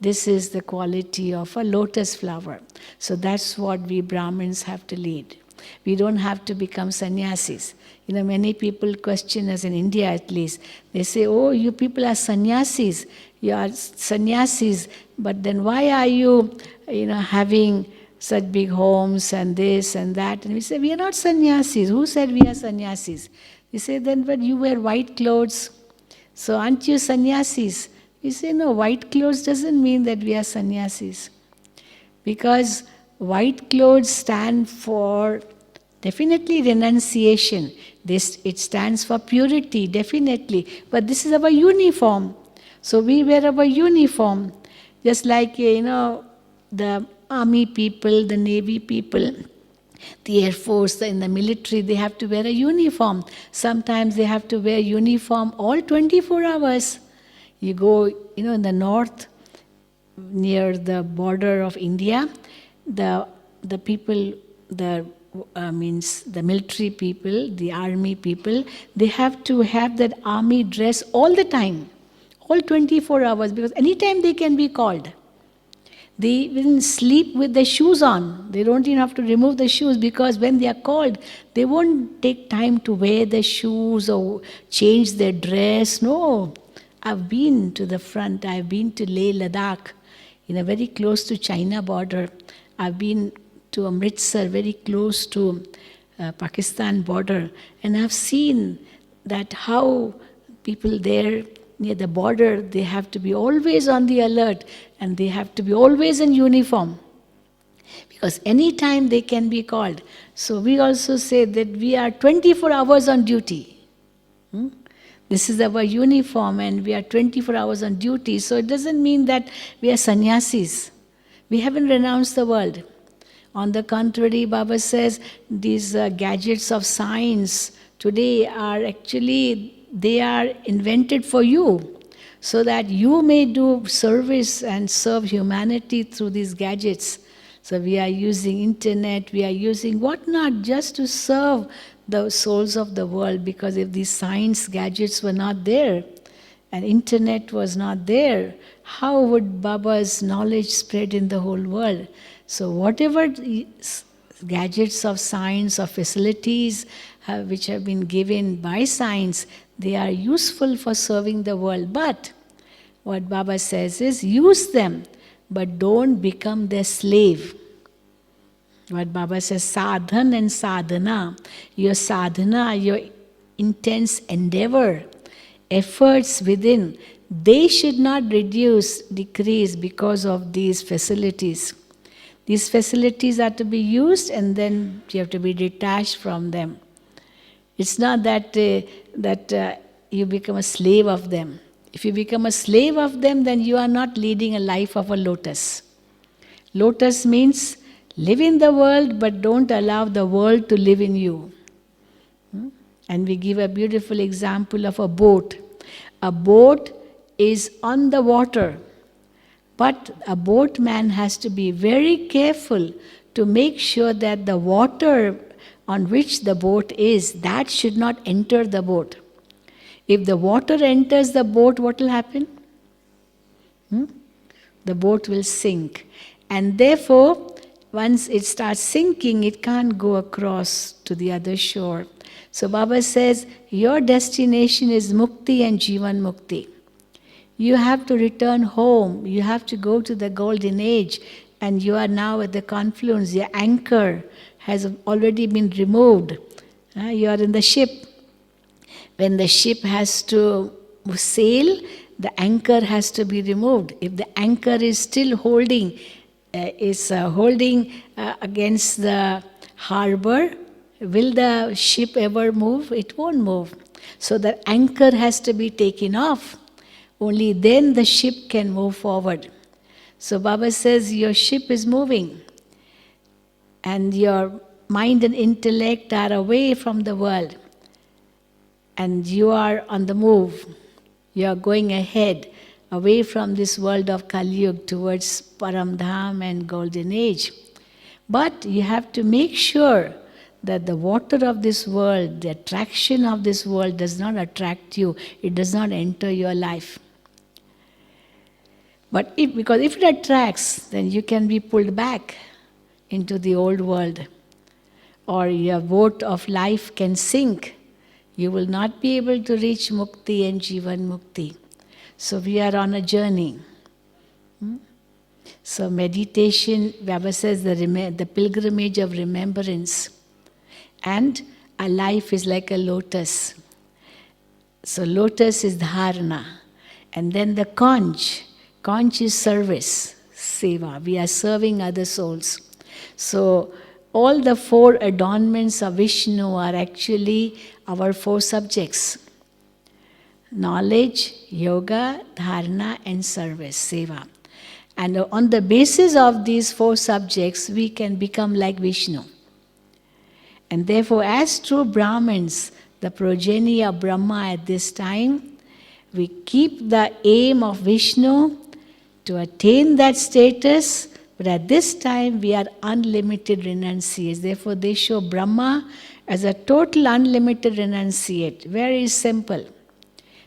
This is the quality of a lotus flower. So that's what we Brahmins have to lead. We don't have to become sannyasis. Many people question us in India at least. They say, oh, you people are sannyasis. You are sannyasis, but then why are you, having such big homes and this and that? And we say, we are not sannyasis. Who said we are sannyasis? We say, then but you wear white clothes. So aren't you sannyasis? We say, no, white clothes doesn't mean that we are sannyasis. Because white clothes stand for definitely renunciation. It stands for purity, definitely. But this is our uniform. So we wear our uniform. Just like, the army people, the navy people, the Air Force, in the military, they have to wear a uniform. Sometimes they have to wear uniform all 24 hours. You go, in the north, near the border of India, the people, the military people, the army people, they have to have that army dress all the time, all 24 hours, because anytime they can be called. They even sleep with their shoes on. They don't even have to remove the shoes, because when they are called, they won't take time to wear the shoes or change their dress. No. I've been to the front. I've been to Leh Ladakh, very close to China border. I've been to Amritsar, very close to Pakistan border, and I've seen that how people there near the border, they have to be always on the alert, and they have to be always in uniform, because any time they can be called. So we also say that we are 24 hours on duty. This is our uniform, and we are 24 hours on duty. So it doesn't mean that we are sannyasis. We haven't renounced the world. On the contrary, Baba says these gadgets of science today are actually, they are invented for you, so that you may do service and serve humanity through these gadgets. So we are using internet, we are using whatnot just to serve the souls of the world, because if these science gadgets were not there and internet was not there, how would Baba's knowledge spread in the whole world? So whatever gadgets of science or facilities which have been given by science, they are useful for serving the world. But what Baba says is, use them, but don't become their slave. What Baba says, sadhan and sadhana, your sadhana, your intense endeavor, efforts within, they should not decrease because of these facilities. These facilities are to be used, and then you have to be detached from them. It's not that you become a slave of them. If you become a slave of them, then you are not leading a life of a lotus. Lotus means live in the world, but don't allow the world to live in you. And we give a beautiful example of a boat. A boat is on the water, but a boatman has to be very careful to make sure that the water on which the boat is, that should not enter the boat. If the water enters the boat, what will happen? The boat will sink. And therefore, once it starts sinking, it can't go across to the other shore. So Baba says, your destination is mukti and jivan mukti. You have to return home. You have to go to the golden age. And you are now at the confluence. Your anchor has already been removed. You are in the ship. When the ship has to sail, the anchor has to be removed. If the anchor is still holding, against the harbor, will the ship ever move? It won't move. So the anchor has to be taken off. Only then the ship can move forward. So Baba says your ship is moving, and your mind and intellect are away from the world, and you are on the move. You are going ahead, away from this world of Kali Yuga towards Paramdham and Golden Age. But you have to make sure that the water of this world, the attraction of this world does not attract you. It does not enter your life. But because if it attracts, then you can be pulled back into the old world. Or your boat of life can sink. You will not be able to reach mukti and jivan mukti. So we are on a journey. So meditation, Baba says, the pilgrimage of remembrance. And a life is like a lotus. So lotus is dharana. And then the conch. Conch is service, seva. We are serving other souls. So all the four adornments of Vishnu are actually our four subjects. Knowledge, yoga, dharana, and service, seva. And on the basis of these four subjects, we can become like Vishnu. And therefore, as true Brahmins, the progeny of Brahma at this time, we keep the aim of Vishnu to attain that status, but at this time we are unlimited renunciates. Therefore, they show Brahma as a total unlimited renunciate. Very simple.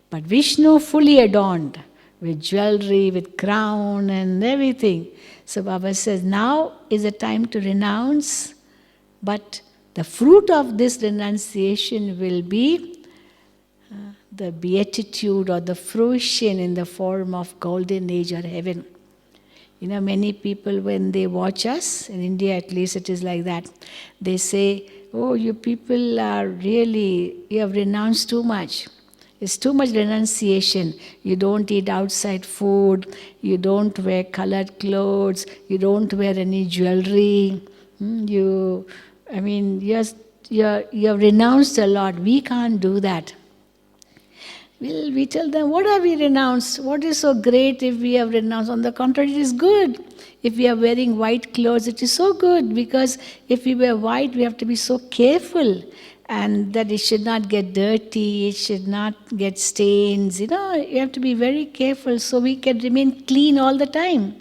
But Vishnu fully adorned. with jewelry, with crown and everything. So Baba says, now is the time to renounce, but the fruit of this renunciation will be the beatitude or the fruition in the form of golden age or heaven. Many people, when they watch us, in India at least it is like that, they say, oh, you people are really, you have renounced too much. It's too much renunciation. You don't eat outside food, you don't wear colored clothes, you don't wear any jewelry. You have renounced a lot. We can't do that. Well, we tell them, what have we renounced? What is so great if we have renounced? On the contrary, it is good. If we are wearing white clothes, it is so good, because if we wear white, we have to be so careful, and that it should not get dirty, it should not get stains. You have to be very careful so we can remain clean all the time.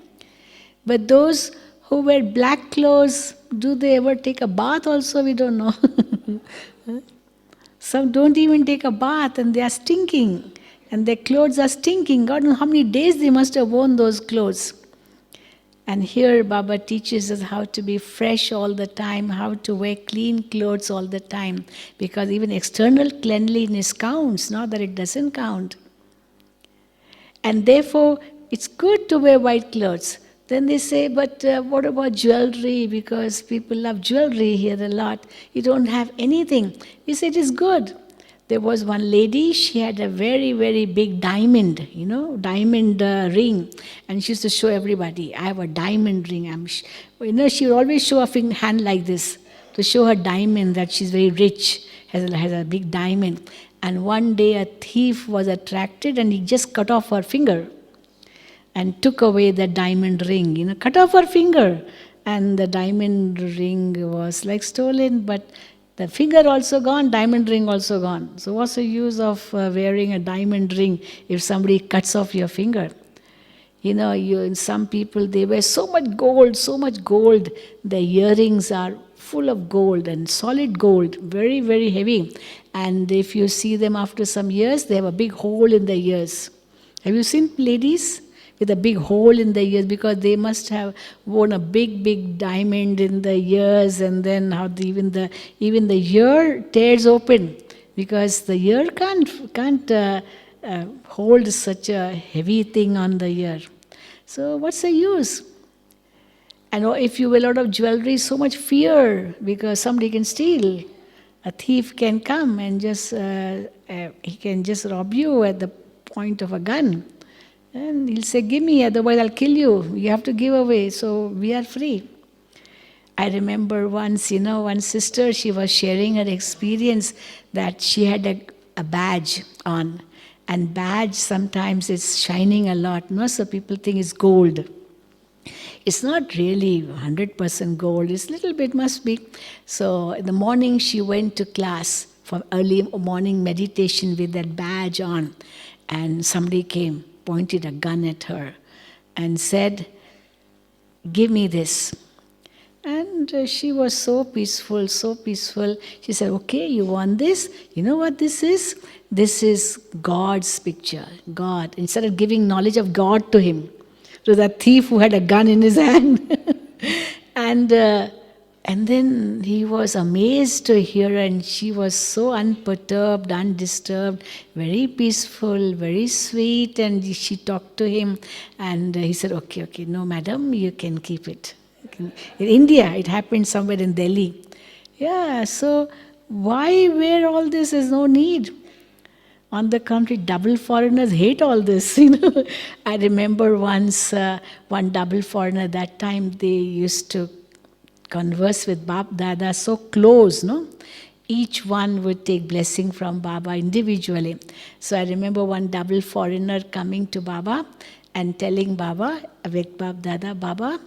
But those who wear black clothes, do they ever take a bath also? We don't know. Some don't even take a bath and they are stinking. And their clothes are stinking. God knows how many days they must have worn those clothes. And here Baba teaches us how to be fresh all the time, how to wear clean clothes all the time. Because even external cleanliness counts, not that it doesn't count. And therefore, it's good to wear white clothes. Then they say, but what about jewelry? Because people love jewelry here a lot. You don't have anything. We say it is good. There was one lady, she had a very, very big diamond, diamond ring. And she used to show everybody, I have a diamond ring. She would always show a hand like this to show her diamond, that she's very rich, has a big diamond. And one day a thief was attracted and he just cut off her finger and took away the diamond ring, cut off her finger. And the diamond ring was like stolen, but the finger also gone, diamond ring also gone. So what's the use of wearing a diamond ring if somebody cuts off your finger? Some people, they wear so much gold. Their earrings are full of gold and solid gold, very, very heavy. And if you see them after some years, they have a big hole in their ears. Have you seen ladies with a big hole in the ears, because they must have worn a big diamond in the ears, and then how even the ear tears open, because the ear can't hold such a heavy thing on the ear. So what's the use? And if you wear a lot of jewelry, so much fear, because somebody can steal. A thief can come and he can just rob you at the point of a gun. And he'll say, give me, otherwise I'll kill you. You have to give away, so we are free. I remember once, one sister, she was sharing her experience that she had a badge on. And badge sometimes is shining a lot, so people think it's gold. It's not really 100% gold, it's a little bit must be. So in the morning she went to class for early morning meditation with that badge on. And somebody came, pointed a gun at her and said, give me this. And she was so peaceful, so peaceful. She said, okay, you want this? You know what this is? This is God's picture, God. And started giving knowledge of God to him. To that thief who had a gun in his hand. And then he was amazed to hear her, and she was so unperturbed, undisturbed, very peaceful, very sweet, and she talked to him, and he said, okay, no madam, you can keep it. In India, it happened somewhere in Delhi. Yeah, so why wear all this? There's no need. On the contrary, double foreigners hate all this. I remember once one double foreigner, that time they used to converse with Baba Dada so close, Each one would take blessing from Baba individually. So I remember one double foreigner coming to Baba and telling Baba, with Baba Dada, Baba,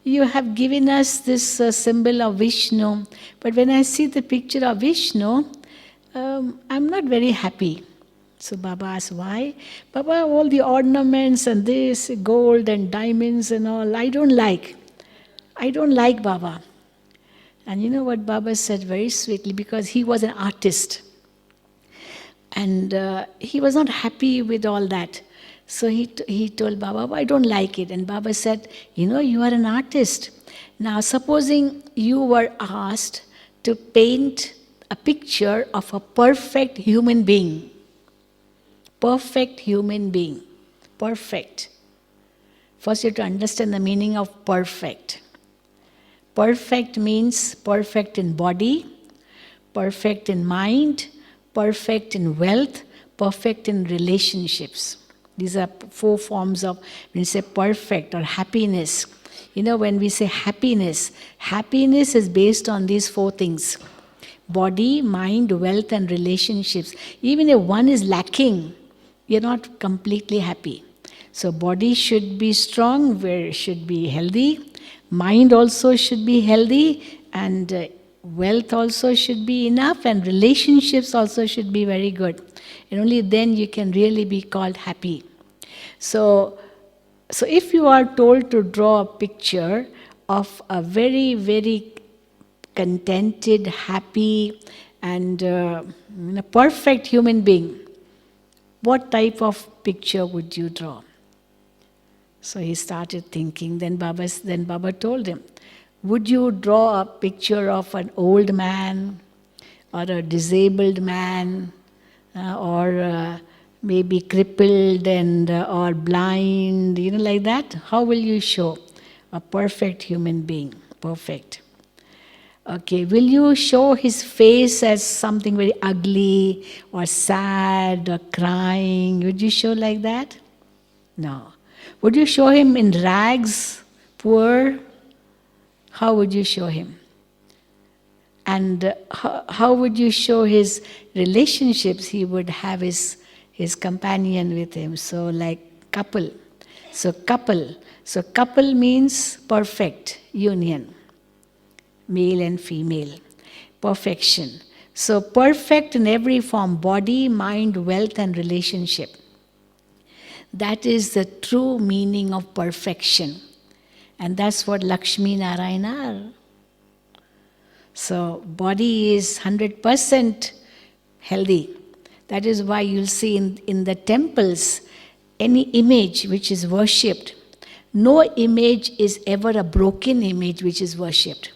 you have given us this symbol of Vishnu, but when I see the picture of Vishnu, I'm not very happy. So Baba asked, why? Baba, all the ornaments and this, gold and diamonds and all, I don't like. I don't like Baba. And you know what Baba said very sweetly, because he was an artist. And he was not happy with all that. So he told Baba, I don't like it. And Baba said, you are an artist. Now, supposing you were asked to paint a picture of a perfect human being. Perfect human being. Perfect. First, you have to understand the meaning of perfect. Perfect means perfect in body, perfect in mind, perfect in wealth, perfect in relationships. These are 4 forms of, when you say perfect or happiness. When we say happiness, happiness is based on these 4 things. Body, mind, wealth and relationships. Even if one is lacking, you're not completely happy. So body should be strong, should be healthy. Mind also should be healthy, and wealth also should be enough, and relationships also should be very good. And only then you can really be called happy. So if you are told to draw a picture of a very, very contented, happy, and perfect human being, what type of picture would you draw? So he started thinking. Then Baba told him, would you draw a picture of an old man or a disabled man or maybe crippled and or blind, like that? How will you show a perfect human being? Perfect. Okay, will you show his face as something very ugly or sad or crying? Would you show like that? No. Would you show him in rags, poor? How would you show him? And how would you show his relationships? He would have his companion with him. So like couple. So couple means perfect union. Male and female. Perfection. So perfect in every form, body, mind, wealth and relationship. That is the true meaning of perfection. And that's what Lakshmi Narayana are. So body is 100% healthy. That is why you'll see in the temples, any image which is worshipped, no image is ever a broken image which is worshipped.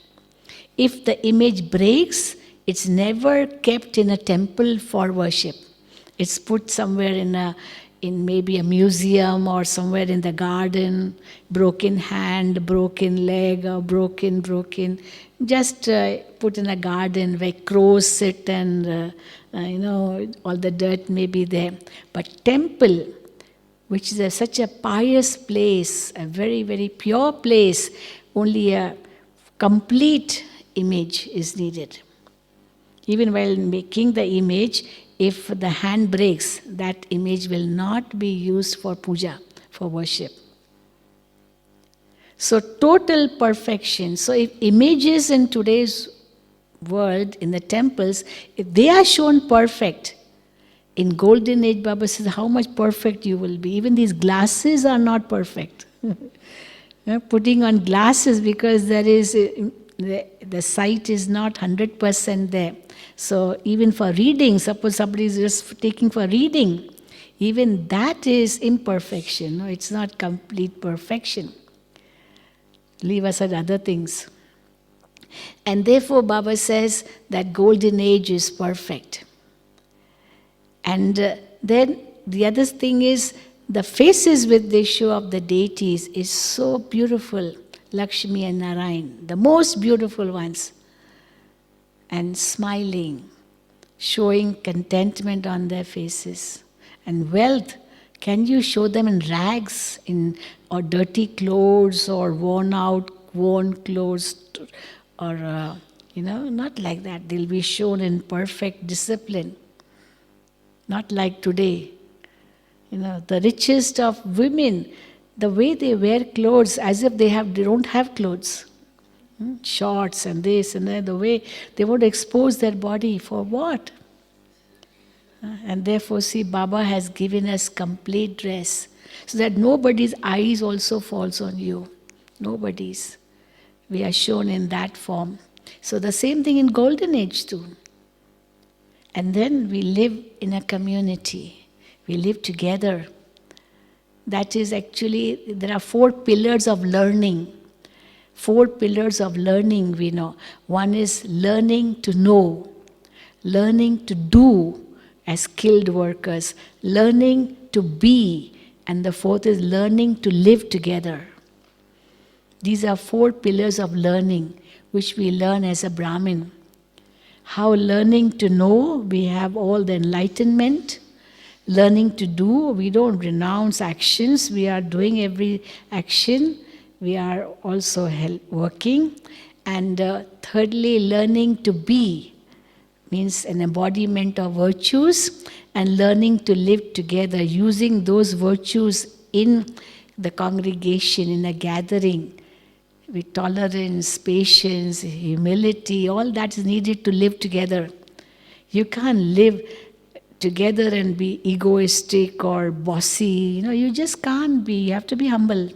If the image breaks, it's never kept in a temple for worship. It's put somewhere in maybe a museum or somewhere in the garden, broken hand, broken leg, or broken, just put in a garden where crows sit and, all the dirt may be there. But temple, which is such a pious place, a very, very pure place, only a complete image is needed. Even while making the image, if the hand breaks, that image will not be used for puja, for worship. So total perfection. So if images in today's world, in the temples, if they are shown perfect, in golden age, Baba says, how much perfect you will be. Even these glasses are not perfect. Putting on glasses because there is the sight is not 100% there. So even for reading, suppose somebody is just taking for reading, even that is imperfection. No, it's not complete perfection. Leave aside other things. And therefore Baba says that golden age is perfect. And then the other thing is, the faces with they show of the deities is so beautiful. Lakshmi and Narayan, the most beautiful ones. And smiling, showing contentment on their faces. And wealth, can you show them in rags, or dirty clothes, or worn clothes, or, not like that. They'll be shown in perfect discipline. Not like today. The richest of women, the way they wear clothes as if they don't have clothes. Shorts and this and that, the way they want to expose their body for what? And therefore, see, Baba has given us complete dress so that nobody's eyes also falls on you. Nobody's. We are shown in that form. So the same thing in golden age too. And then we live in a community. We live together. That is actually, there are 4 pillars of learning. 4 pillars of learning we know. One is learning to know, learning to do as skilled workers, learning to be, and the 4th is learning to live together. These are 4 pillars of learning which we learn as a Brahmin. How learning to know, we have all the enlightenment. Learning to do, we don't renounce actions, we are doing every action, we are also working. And thirdly, learning to be means an embodiment of virtues, and learning to live together, using those virtues in the congregation, in a gathering, with tolerance, patience, humility, all that is needed to live together. You can't live together and be egoistic or bossy. You just can't be. You have to be humble.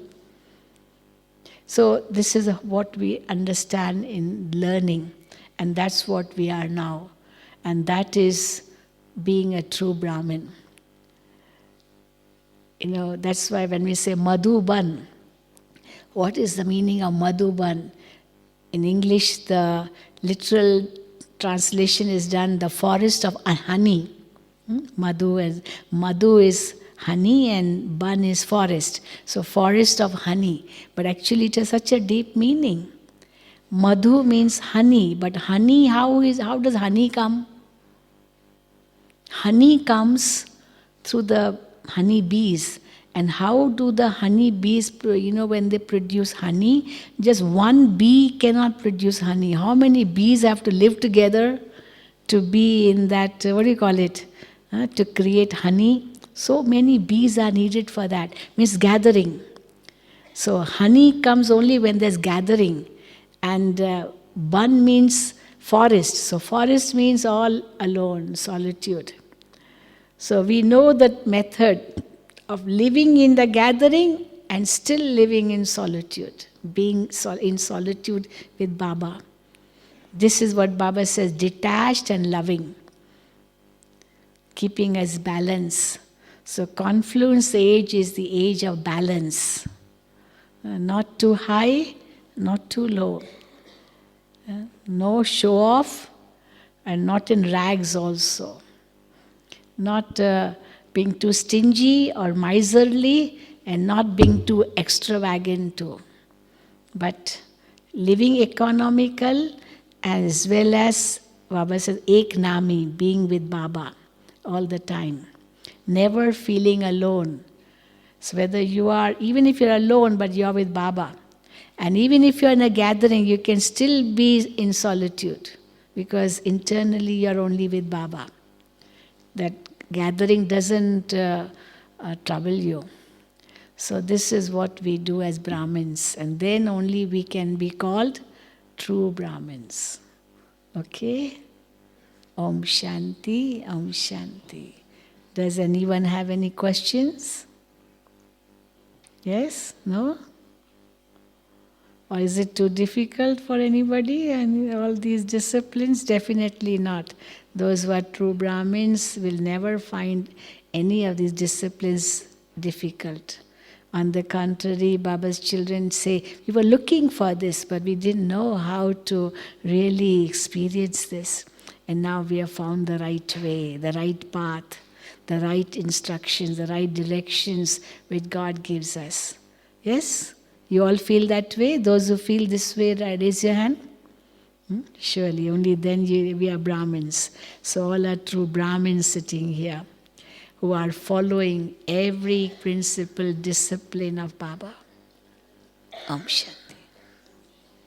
So this is what we understand in learning, and that's what we are now. And that is being a true Brahmin. That's why when we say Madhuban, what is the meaning of Madhuban? In English, the literal translation is done, the forest of honey. Madhu is honey and ban is forest. So forest of honey. But actually it has such a deep meaning. Madhu means honey, but honey, how does honey come? Honey comes through the honey bees. And how do the honey bees, when they produce honey, just one bee cannot produce honey. How many bees have to live together to be in that, to create honey? So many bees are needed for that. Means gathering. So honey comes only when there's gathering. And ban means forest. So forest means all alone, solitude. So we know that method of living in the gathering and still living in solitude, being in solitude with Baba. This is what Baba says, detached and loving, keeping us balance. So confluence age is the age of balance. Not too high, not too low. No show off, and not in rags also. Not being too stingy or miserly, and not being too extravagant too. But living economical, as well as, Baba says, ek nami, being with Baba all the time. Never feeling alone. So whether you are, even if you're alone, but you're with Baba. And even if you're in a gathering, you can still be in solitude, because internally you're only with Baba. That gathering doesn't trouble you. So this is what we do as Brahmins, and then only we can be called true Brahmins. Okay? Om Shanti, Om Shanti. Does anyone have any questions? Yes? No? Or is it too difficult for anybody? And all these disciplines? Definitely not. Those who are true Brahmins will never find any of these disciplines difficult. On the contrary, Baba's children say, we were looking for this, but we didn't know how to really experience this. And now we have found the right way, the right path, the right instructions, the right directions which God gives us. Yes? You all feel that way? Those who feel this way, raise your hand. Surely, only then we are Brahmins. So all are true Brahmins sitting here, who are following every principle, discipline of Baba. Om Shanti.